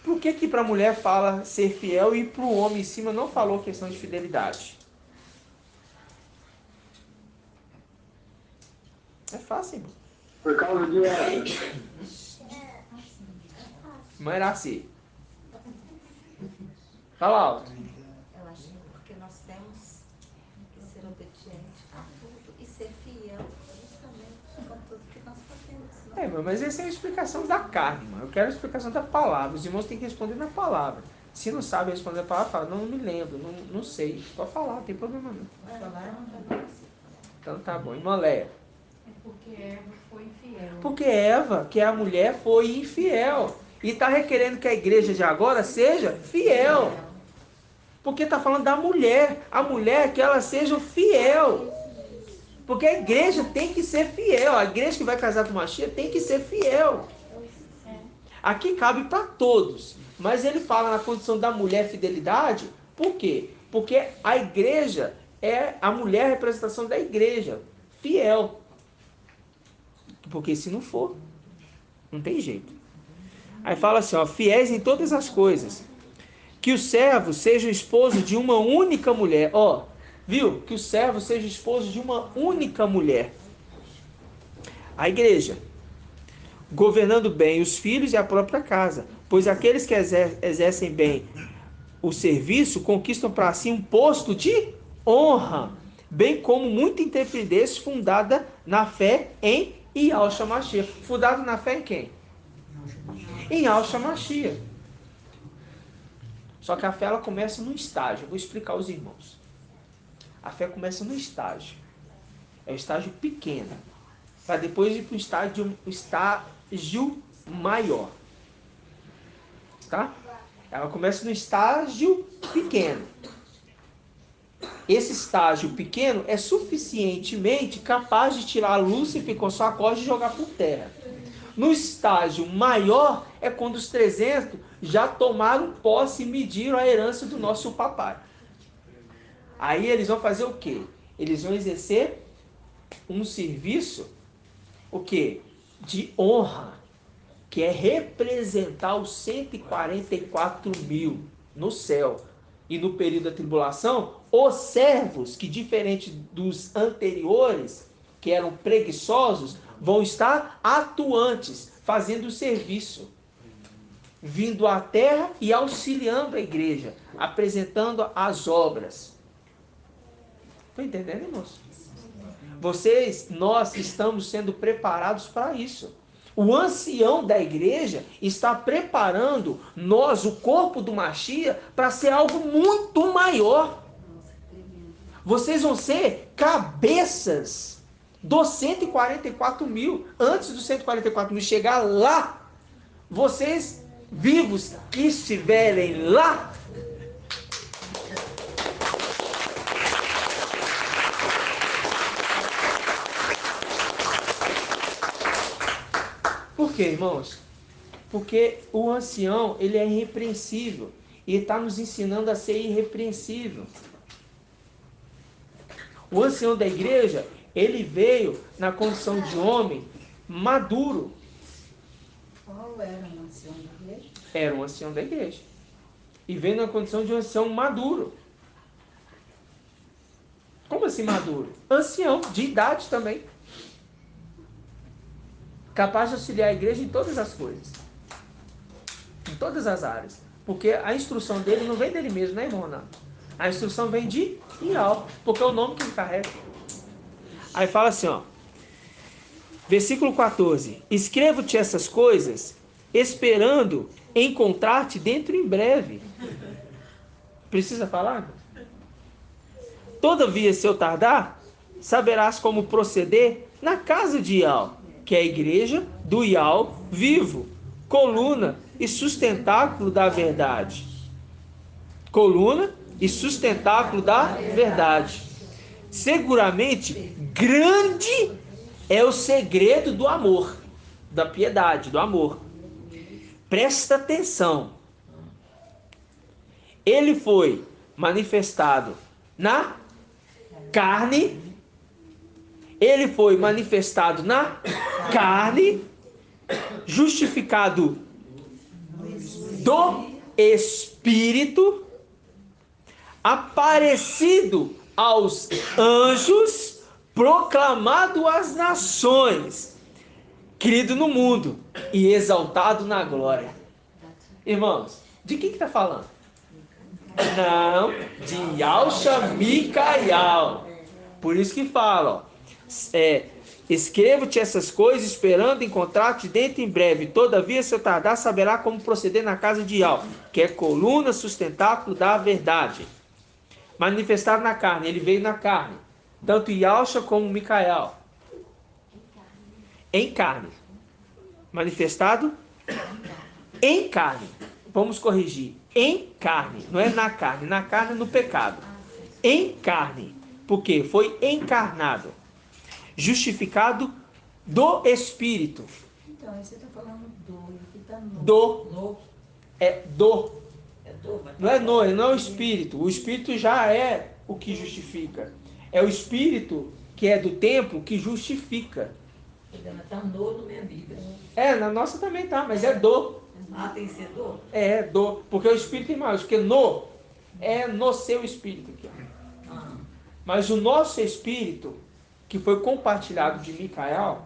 Por que para a mulher fala ser fiel e para o homem em cima não falou questão de fidelidade? É fácil, irmão. Por causa de Irmã Iraci. Fala alto. Eu acho que porque nós temos que ser obedientes a tudo e ser fiel justamente com tudo que nós fazemos. Mas essa é a explicação da carne, irmão. Eu quero a explicação da palavra. Os irmãos têm que responder na palavra. Se não sabe responder a palavra, fala, não me lembro, não sei. Pode falar, não tem problema não. Então tá bom. Irmã Leia. É porque Eva foi infiel. Porque Eva, que é a mulher, foi infiel. E está requerendo que a igreja de agora seja fiel. Porque está falando da mulher. A mulher, que ela seja fiel. Porque a igreja tem que ser fiel. A igreja que vai casar com Mashiach tem que ser fiel. Aqui cabe para todos. Mas ele fala na condição da mulher fidelidade. Por quê? Porque a igreja a mulher a representação da igreja. Fiel. Porque se não for, não tem jeito. Aí fala assim, fiéis em todas as coisas. Que o servo seja o esposo de uma única mulher. Viu? Que o servo seja esposo de uma única mulher. A igreja. Governando bem os filhos e a própria casa. Pois aqueles que exercem bem o serviço conquistam para si um posto de honra. Bem como muita intrepidez fundada na fé em Yahshua Mashiach. Fundado na fé em quem? Em Yahshua Mashiach. Só que a fé ela começa num estágio. Eu vou explicar aos irmãos. A fé começa num estágio. É um estágio pequeno. Para depois ir para um estágio maior. Tá? Ela começa no estágio pequeno. esse estágio pequeno é suficientemente capaz de tirar Lúcifer com sua corda e jogar por terra. No estágio maior é quando os 300 já tomaram posse e mediram a herança do nosso papai. Aí eles vão fazer o quê? Eles vão exercer um serviço, o quê? De honra, que é representar os 144 mil no céu. E no período da tribulação, os servos, que diferente dos anteriores, que eram preguiçosos, vão estar atuantes, fazendo o serviço, vindo à terra e auxiliando a igreja, apresentando as obras. Estão entendendo, irmãos? Nós estamos sendo preparados para isso. O ancião da igreja está preparando nós, o corpo do Mashiach, para ser algo muito maior. Vocês vão ser cabeças dos 144 mil. Antes dos 144 mil chegar lá, vocês vivos que estiverem lá, por quê, irmãos? Porque o ancião, ele é irrepreensível. E está nos ensinando a ser irrepreensível. O ancião da igreja, ele veio na condição de homem maduro. Qual era um ancião da igreja? Era um ancião da igreja. E veio na condição de um ancião maduro. Como assim maduro? Ancião, de idade também. Capaz de auxiliar a igreja em todas as coisas. Em todas as áreas. Porque a instrução dele não vem dele mesmo, né, irmão Renato? A instrução vem de Ial, porque é o nome que ele carrega. Aí fala assim, ó. Versículo 14. Escrevo-te essas coisas, esperando encontrar-te dentro em breve. Precisa falar? Todavia, se eu tardar, saberás como proceder na casa de Ial, que é a igreja do Ial vivo, coluna e sustentáculo da verdade. Coluna e sustentáculo da verdade. Seguramente, grande é o segredo do amor, da piedade, do amor. Presta atenção. Ele foi manifestado na carne. Ele foi manifestado na carne, justificado do Espírito, aparecido aos anjos, proclamado às nações, querido no mundo e exaltado na glória. Irmãos, de quem que está falando? Não, de Yahshua Micael. Por isso que fala, ó. Escrevo-te essas coisas, esperando encontrar-te dentro em breve. Todavia, se eu tardar, saberá como proceder na casa de Ial, que é coluna, sustentáculo da verdade. Manifestado na carne, ele veio na carne. Tanto Yahshua como Micael. Em carne. Manifestado em carne. Vamos corrigir. Em carne. Não é na carne. Na carne é no pecado. Em carne. Porque foi encarnado. Justificado do Espírito. Então, aí você está falando do, aqui está no. Do. É do. Não é no, não é o Espírito. O Espírito já é o que justifica. É o Espírito que é do templo que justifica. Está no minha Bíblia. É, na nossa também tá, mas é do. Ah, tem que ser do? É, do. Porque o Espírito é mais, porque no é no seu Espírito aqui. Mas o nosso Espírito, que foi compartilhado de Micael,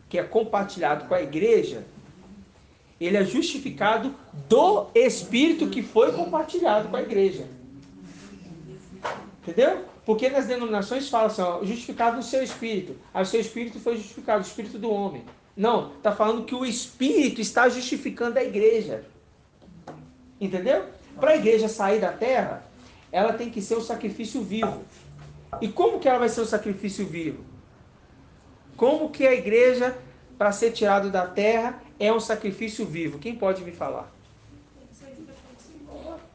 que é compartilhado com a igreja, ele é justificado do Espírito que foi compartilhado com a igreja. Entendeu? Porque nas denominações fala assim, ó, justificado no seu Espírito. Aí o seu Espírito foi justificado, o Espírito do homem. Não, está falando que o Espírito está justificando a igreja. Entendeu? Para a igreja sair da terra, ela tem que ser um sacrifício vivo. E como que ela vai ser um sacrifício vivo? Como que a igreja, para ser tirado da terra, é um sacrifício vivo? Quem pode me falar?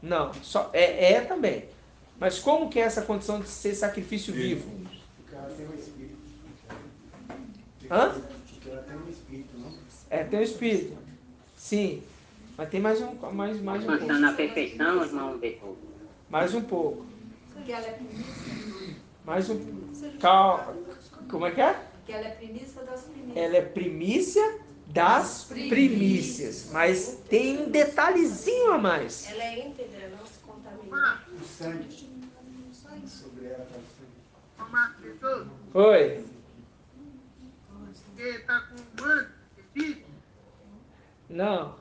Não, só é também. Mas como que é essa condição de ser sacrifício vivo? Porque ela tem um espírito. Hã? Porque ela tem um espírito, não? Tem um espírito. Sim. Mas tem mais um pouco. Na perfeição, irmão Beethoven. Mais um pouco. Porque ela é primícia. Mais um. Calma. Como é que é? Porque ela é primícia das primícias. Ela é primícia das primícias. Mas tem um detalhezinho a mais. Ela é íntegra, não se contamina. O sangue. Sobre ela está o sangue. Oi. Porque está com um manto, espírito. Não.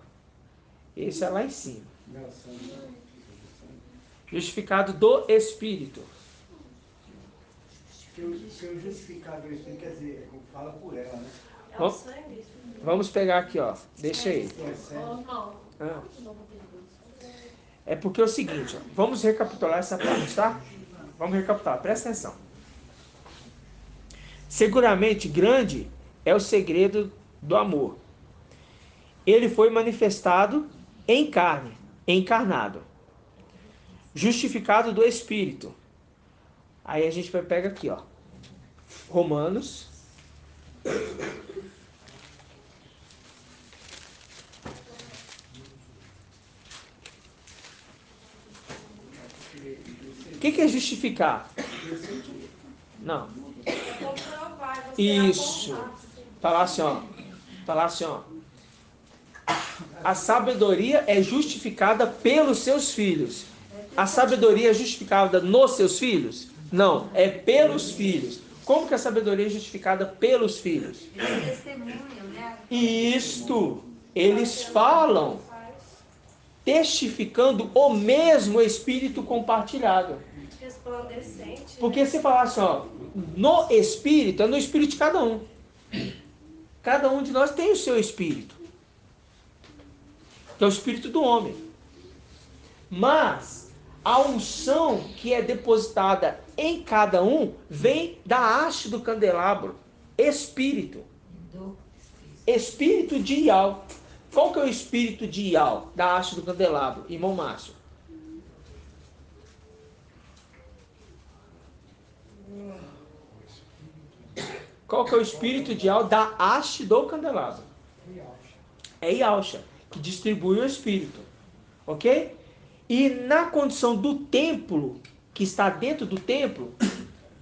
Esse é lá em cima. Não, sangue. Justificado do Espírito. Porque o justificado do Espírito quer dizer, fala por ela, né? É o sangue. Vamos pegar aqui, ó. Deixa aí. Ah. É porque é o seguinte, ó. Vamos recapitular essa parte, tá? Vamos recapitular, presta atenção. Seguramente grande é o segredo do amor. Ele foi manifestado em carne, encarnado. Justificado do Espírito. Aí a gente vai pegar aqui, ó. Romanos. O que é justificar? Não. Isso. Falar assim, ó. A sabedoria é justificada pelos seus filhos. A sabedoria é justificada nos seus filhos? Não, é pelos filhos. Como que a sabedoria é justificada pelos filhos? Isto, eles falam, testificando o mesmo Espírito compartilhado. Porque se falar assim, ó, no Espírito, é no Espírito de cada um. Cada um de nós tem o seu Espírito. Que é o Espírito do homem. Mas a unção que é depositada em cada um vem da haste do candelabro. Espírito. Espírito de Ial. Qual que é o espírito de Ial da haste do candelabro, irmão Márcio? Qual que é o espírito de Ial da haste do candelabro? É Ialcha, que distribui o espírito. Ok? E na condição do templo, que está dentro do templo,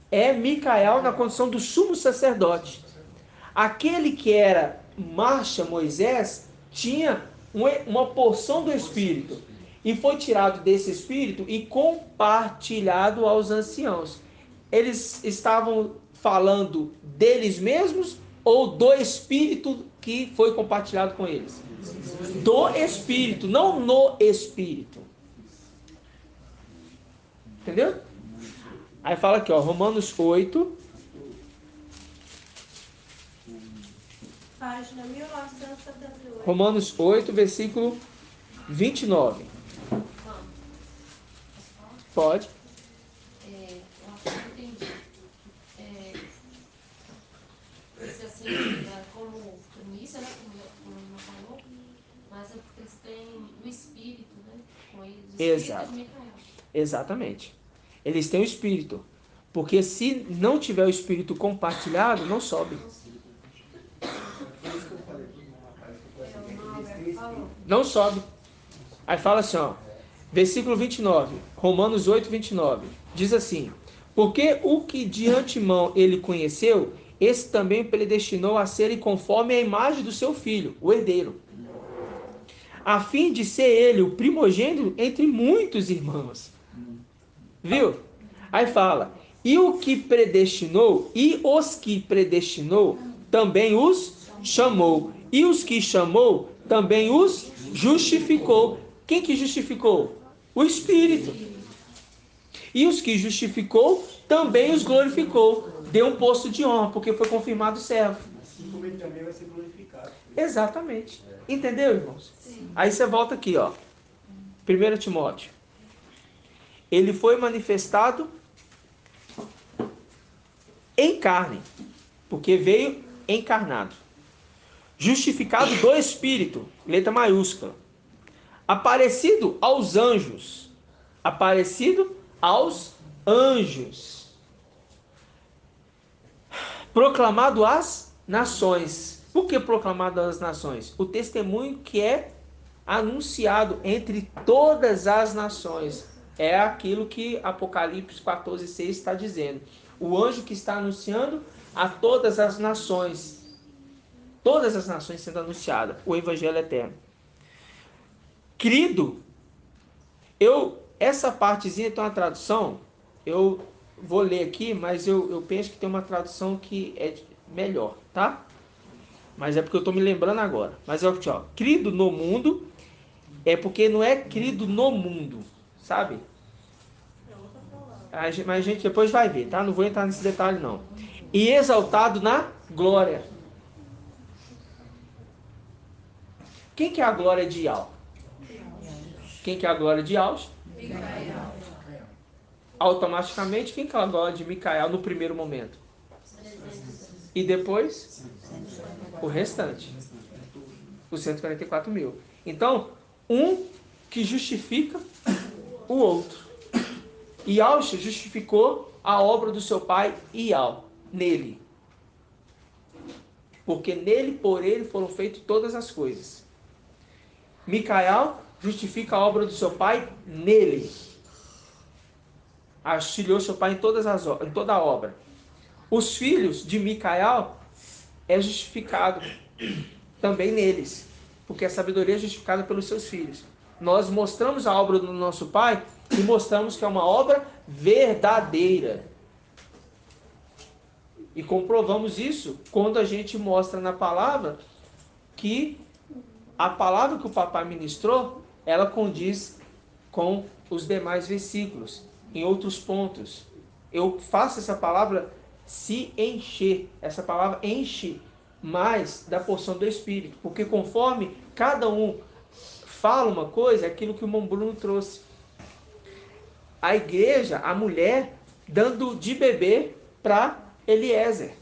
é Micael na condição do sumo sacerdote. Aquele que era marcha Moisés tinha uma porção do Espírito. E foi tirado desse Espírito e compartilhado aos anciãos. Eles estavam falando deles mesmos ou do Espírito que foi compartilhado com eles? Do Espírito, não no Espírito. Entendeu? Aí fala aqui, ó, Romanos 8. Página 1978. Romanos 8, versículo 29. Pode. Eu acho que eu entendi. Esse assim, como primícia, né? Como não falou, mas é porque eles têm o Espírito, né? Com eles. Exato. Exatamente. Eles têm o Espírito. Porque se não tiver o Espírito compartilhado, não sobe. Não sobe. Aí fala assim, ó. Versículo 29. Romanos 8, 29. Diz assim: porque o que de antemão ele conheceu, esse também predestinou a serem conforme a imagem do seu filho, o herdeiro, a fim de ser ele o primogênito entre muitos irmãos. Viu? Aí fala, e o que predestinou, e os que predestinou, também os chamou. E os que chamou, também os justificou. Quem que justificou? O Espírito. E os que justificou, também os glorificou. Deu um posto de honra, porque foi confirmado servo. Assim como ele também vai ser glorificado. Exatamente. Entendeu, irmãos? Sim. Aí você volta aqui, ó. 1 Timóteo. Ele foi manifestado em carne, porque veio encarnado. Justificado do Espírito, letra maiúscula. Aparecido aos anjos. Aparecido aos anjos, proclamado às nações. Por que proclamado às nações? O testemunho que é anunciado entre todas as nações. É aquilo que Apocalipse 14:6 está dizendo. O anjo que está anunciando a todas as nações. Todas as nações sendo anunciadas. O Evangelho eterno. Querido, essa partezinha tem uma tradução. Eu vou ler aqui, mas eu penso que tem uma tradução que é melhor, tá? Mas é porque eu estou me lembrando agora. Mas é o que, ó. Crido no mundo é porque não é crido no mundo, sabe? Mas a gente depois vai ver, tá? Não vou entrar nesse detalhe, não. E exaltado na glória. Quem que é a glória de Yahweh? Quem que é a glória de Yahweh? Micael. Automaticamente, quem que é a glória de Micael no primeiro momento? E depois? O restante. Os 144 mil. Então, um que justifica o outro. Yahweh justificou a obra do seu pai Yahweh, nele. Porque nele, por ele, foram feitas todas as coisas. Micael justifica a obra do seu pai nele. Auxiliou seu pai em toda a obra. Os filhos de Micael é justificado também neles. Porque a sabedoria é justificada pelos seus filhos. Nós mostramos a obra do nosso pai e mostramos que é uma obra verdadeira. E comprovamos isso quando a gente mostra na palavra que a palavra que o papai ministrou, ela condiz com os demais versículos, em outros pontos. Eu faço essa palavra se encher. Essa palavra enche mais da porção do Espírito. Porque conforme cada um fala uma coisa, é aquilo que o irmão Bruno trouxe. A igreja, a mulher, dando de beber para Eliezer.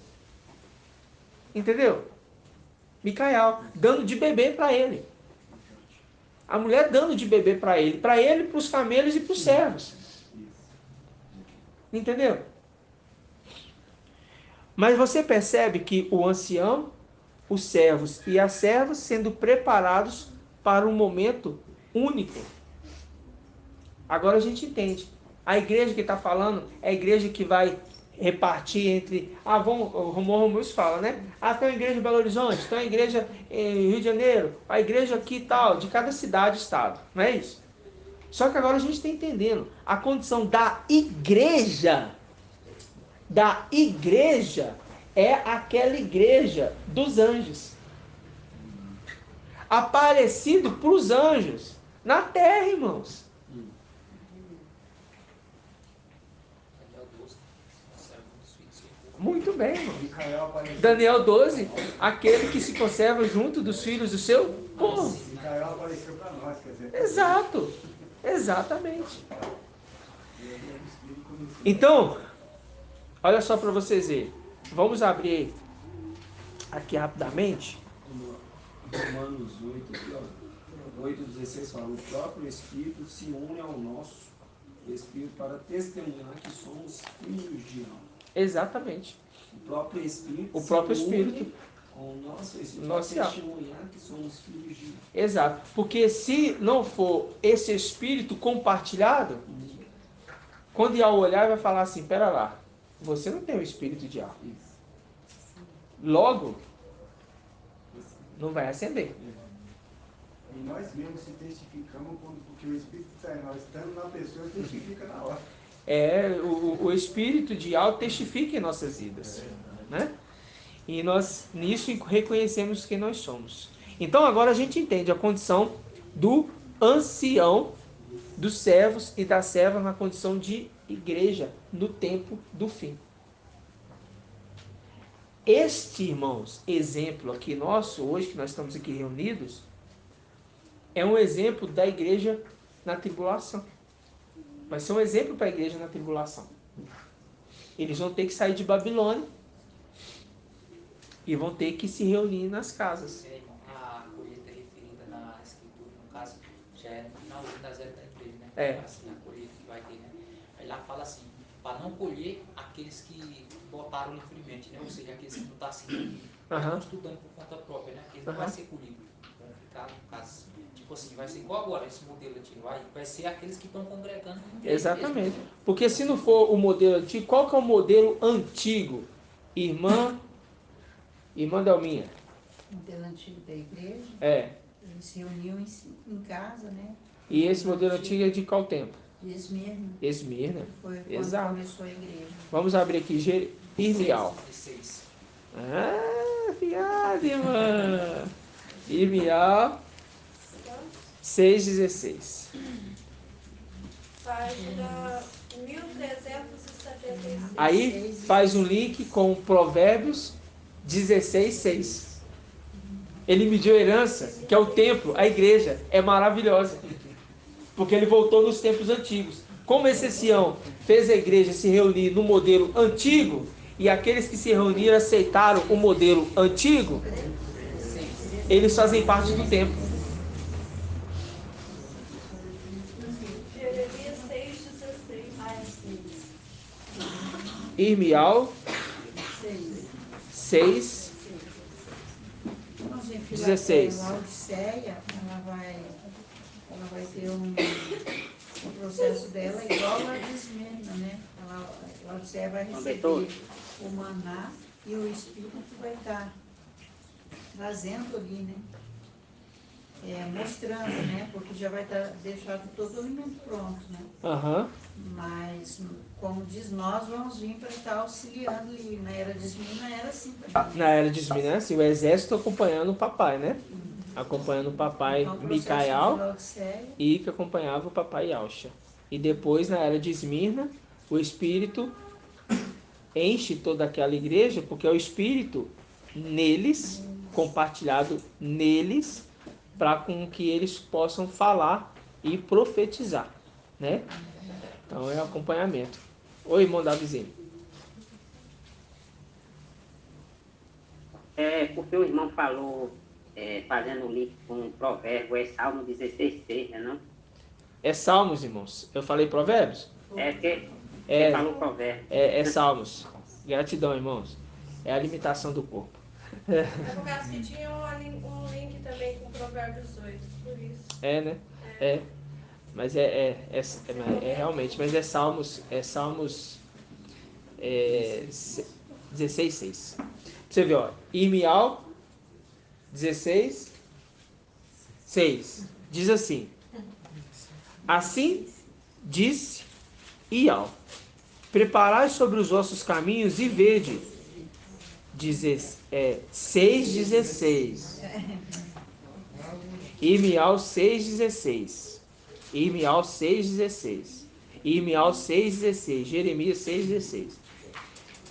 Entendeu? Micael, dando de beber para ele. A mulher dando de beber para ele, para os camelos e para os servos. Entendeu? Mas você percebe que o ancião, os servos e as servas sendo preparados para um momento único. Agora a gente entende. A igreja que está falando é a igreja que vai repartir entre... o Romulus fala, né? Tem uma igreja em Belo Horizonte, tem uma igreja em Rio de Janeiro, a igreja aqui e tal, de cada cidade e estado. Não é isso? Só que agora a gente está entendendo. A condição da igreja é aquela igreja dos anjos. Aparecido para os anjos. Na terra, irmãos. Muito bem, irmão. Daniel 12, aquele que se conserva junto dos filhos do seu povo. Micael apareceu para nós, quer dizer. Exato. Exatamente. Então, olha só para vocês verem. Vamos abrir aqui rapidamente. Romanos 8:16 fala: o próprio Espírito se une ao nosso Espírito para testemunhar que somos filhos de Deus. Exatamente. O próprio Espírito. O próprio Espírito. Com o nosso Espírito para testemunhar que somos filhos de Deus. Exato. Porque se não for esse Espírito compartilhado, quando Yahweh olhar, vai falar assim: pera lá, você não tem o Espírito de Yahweh. Logo, não vai acender. E nós mesmos se testificamos porque o Espírito está em nós, estando na pessoa, testifica na hora. O Espírito de Yahweh testifica em nossas vidas, né? E nós nisso reconhecemos quem nós somos. Então agora a gente entende a condição do ancião, dos servos e das servas na condição de igreja no tempo do fim. Este, irmãos, exemplo aqui nosso, hoje que nós estamos aqui reunidos, é um exemplo da igreja na tribulação. Vai ser um exemplo para a igreja na tribulação. Eles vão ter que sair de Babilônia e vão ter que se reunir nas casas. A colheita referida na escritura, no caso, já é no finalzinho das eras da igreja, né? É. Assim, a colheita que vai ter, né? Aí lá fala assim, para não colher aqueles que botaram livremente, né? Ou seja, aqueles que não estão assim, estão estudando por conta própria, né? Aqueles não vai ser colhido. Vai ficar, no caso, tipo assim, vai ser igual agora, esse modelo antigo. Vai ser aqueles que estão congregando. Exatamente. Mesmo. Porque se não for o modelo antigo, qual que é o modelo antigo? Irmã Delminha. O modelo antigo da igreja? Eles se reuniam em casa, né? E esse modelo antigo é de qual tempo? De Esmirna. Esmirna. Foi quando começou a igreja. Vamos abrir aqui, Irmial. Fiado, irmã. Irmial 6,16. Página 1376. Aí faz um link com Provérbios 16:6. Ele mediu herança, que é o templo, a igreja, é maravilhosa. Porque ele voltou nos tempos antigos. Como esse Sião fez a igreja se reunir no modelo antigo, e aqueles que se reuniram aceitaram o modelo antigo, eles fazem parte do templo. Jeremias 6,16. Irmial 6, 16. Laodiceia, ela vai ter um processo dela igual a de Esmirna, né? A Laodiceia vai receber o maná e o Espírito vai estar trazendo ali, né? Mostrando, né? Porque já vai estar deixado todo o alimento pronto, né? Mas, como diz, nós vamos vir para estar auxiliando ali. Na era de Esmirna era assim também. Na era de Esmirna era assim, o exército acompanhando o papai, né? Acompanhando o papai Micael e que acompanhava o papai Yalcha. E depois, na era de Esmirna, o Espírito enche toda aquela igreja, porque é o Espírito neles, compartilhado neles, para com que eles possam falar e profetizar, né? Então é o acompanhamento. Oi, irmão Davizinho. Porque o irmão falou, fazendo o link com o provérbio, é Salmo 16,6, né, não? É Salmos, irmãos. Eu falei provérbios? Porque você falou provérbio. É Salmos. Gratidão, irmãos. É a limitação do corpo. É por causa que tinha um link também com Provérbios 8, por isso. Né? Mas é realmente, mas é Salmos 16:6. Você vê, ó, Irmial 16:6 diz assim: assim disse Ial, preparai sobre os vossos caminhos e vede. 6:16. Irmial 6:16. Irmial 6:16. Irmial 6:16. Jeremias 6:16.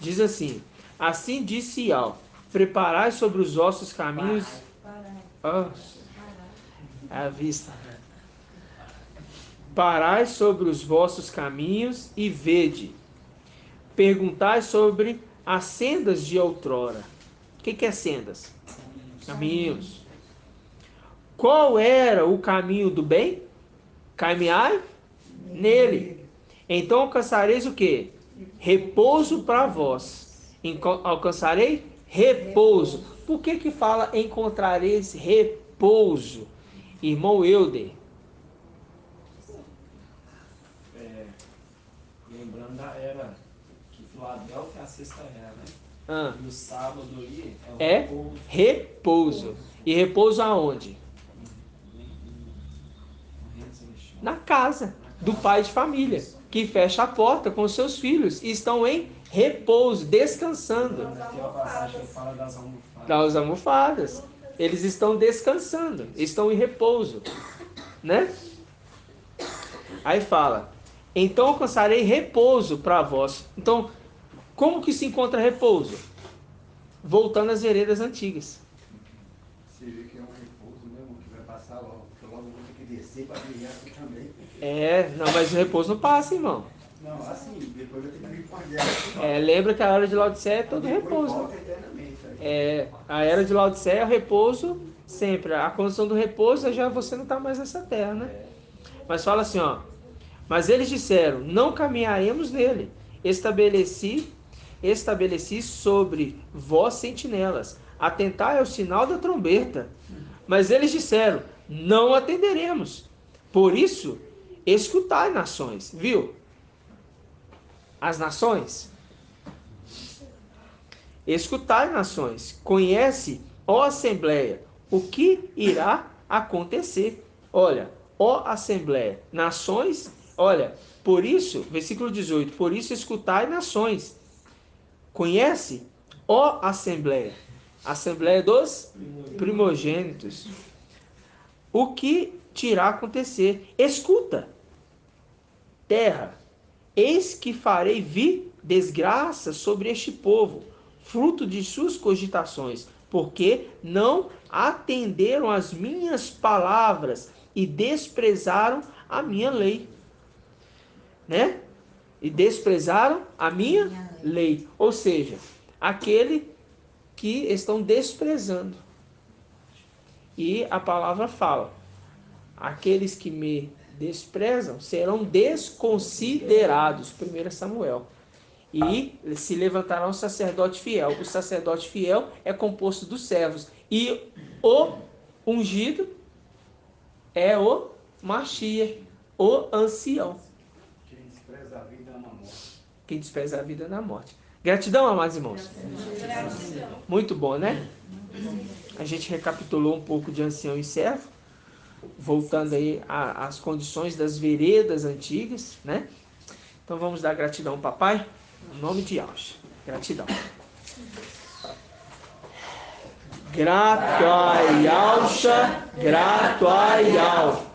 Diz assim: assim disse Ial, preparai sobre os vossos caminhos. À vista. Parai sobre os vossos caminhos e vede. Perguntai sobre as sendas de outrora. O que é sendas? Caminhos. Qual era o caminho do bem? Caminhai nele. Então alcançareis o quê? Repouso para vós. Alcançarei repouso. Por que fala encontrareis repouso? Irmão Euder. Lembrando da era que Filadélfia é a sexta era, né? E o sábado ali é repouso. E repouso aonde? Na casa do pai de família, que fecha a porta com seus filhos e estão em repouso, descansando. Das almofadas. Eles estão descansando, estão em repouso, né? Aí fala: então alcançarei repouso para vós. Então, como que se encontra repouso? Voltando às veredas antigas. Você vê que é um repouso mesmo que vai passar logo, porque logo vou ter que descer para brilhar aqui também. Não, mas o repouso não passa, irmão. Não, assim, depois eu tenho que vir com a lembra que a era de Laodiceia é todo repouso. A era de Laodiceia é o repouso sempre. A condição do repouso é já você não está mais nessa terra, né? Mas fala assim, ó: Mas eles disseram, não caminharemos nele. Estabeleci sobre vós sentinelas. Atentai ao sinal da trombeta. Mas eles disseram, não atenderemos. Por isso, escutai, nações. Viu? As nações. Escutai, nações. Conhece, ó Assembleia, o que irá acontecer. Olha, ó Assembleia, nações, olha, por isso, versículo 18, por isso escutai, nações. Conhece, ó Assembleia, Assembleia dos primogênitos, o que te irá acontecer. Escuta, terra, eis que farei vir desgraça sobre este povo, fruto de suas cogitações, porque não atenderam às minhas palavras e desprezaram a minha lei. Né? E desprezaram a minha lei. Ou seja, aquele que estão desprezando. E a palavra fala, aqueles que me desprezam serão desconsiderados. 1 Samuel. E se levantará um sacerdote fiel. O sacerdote fiel é composto dos servos. E o ungido é o Mashiach, o ancião. Quem despreza a vida ama a morte. Quem despreza a vida ama a morte. Gratidão, amados irmãos. Muito bom, né? A gente recapitulou um pouco de ancião e servo, voltando aí às condições das veredas antigas, né? Então vamos dar gratidão ao papai, em nome de Yahshua. Gratidão. Grato a Yahshua, grato a Yahshua,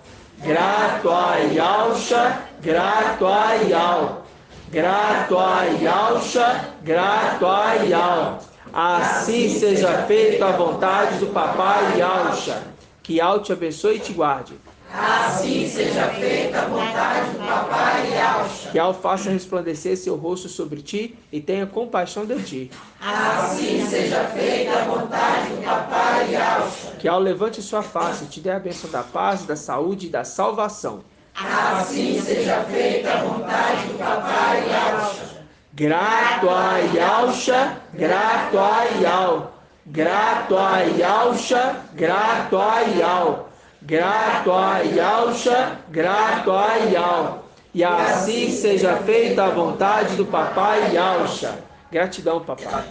grato a Yahshua, grato a Yahshua, grato a Yahshua, grato a Yahshua. Assim seja feita a vontade do papai Yahshua. Que Yahshua te abençoe e te guarde. Assim seja feita a vontade do papai Yahshua. Que Yahshua faça resplandecer seu rosto sobre ti e tenha compaixão de ti. Assim seja feita a vontade do papai Yahshua. Que Yahshua levante sua face e te dê a bênção da paz, da saúde e da salvação. Assim seja feita a vontade do papai Yahshua. Grato a Yahshua, grato a Yahshua, grato a Yahshua, grato a Yahshua, grato a Yahshua, grato a Yahshua. E assim seja feita a vontade do papai Yahshua. Gratidão, papai.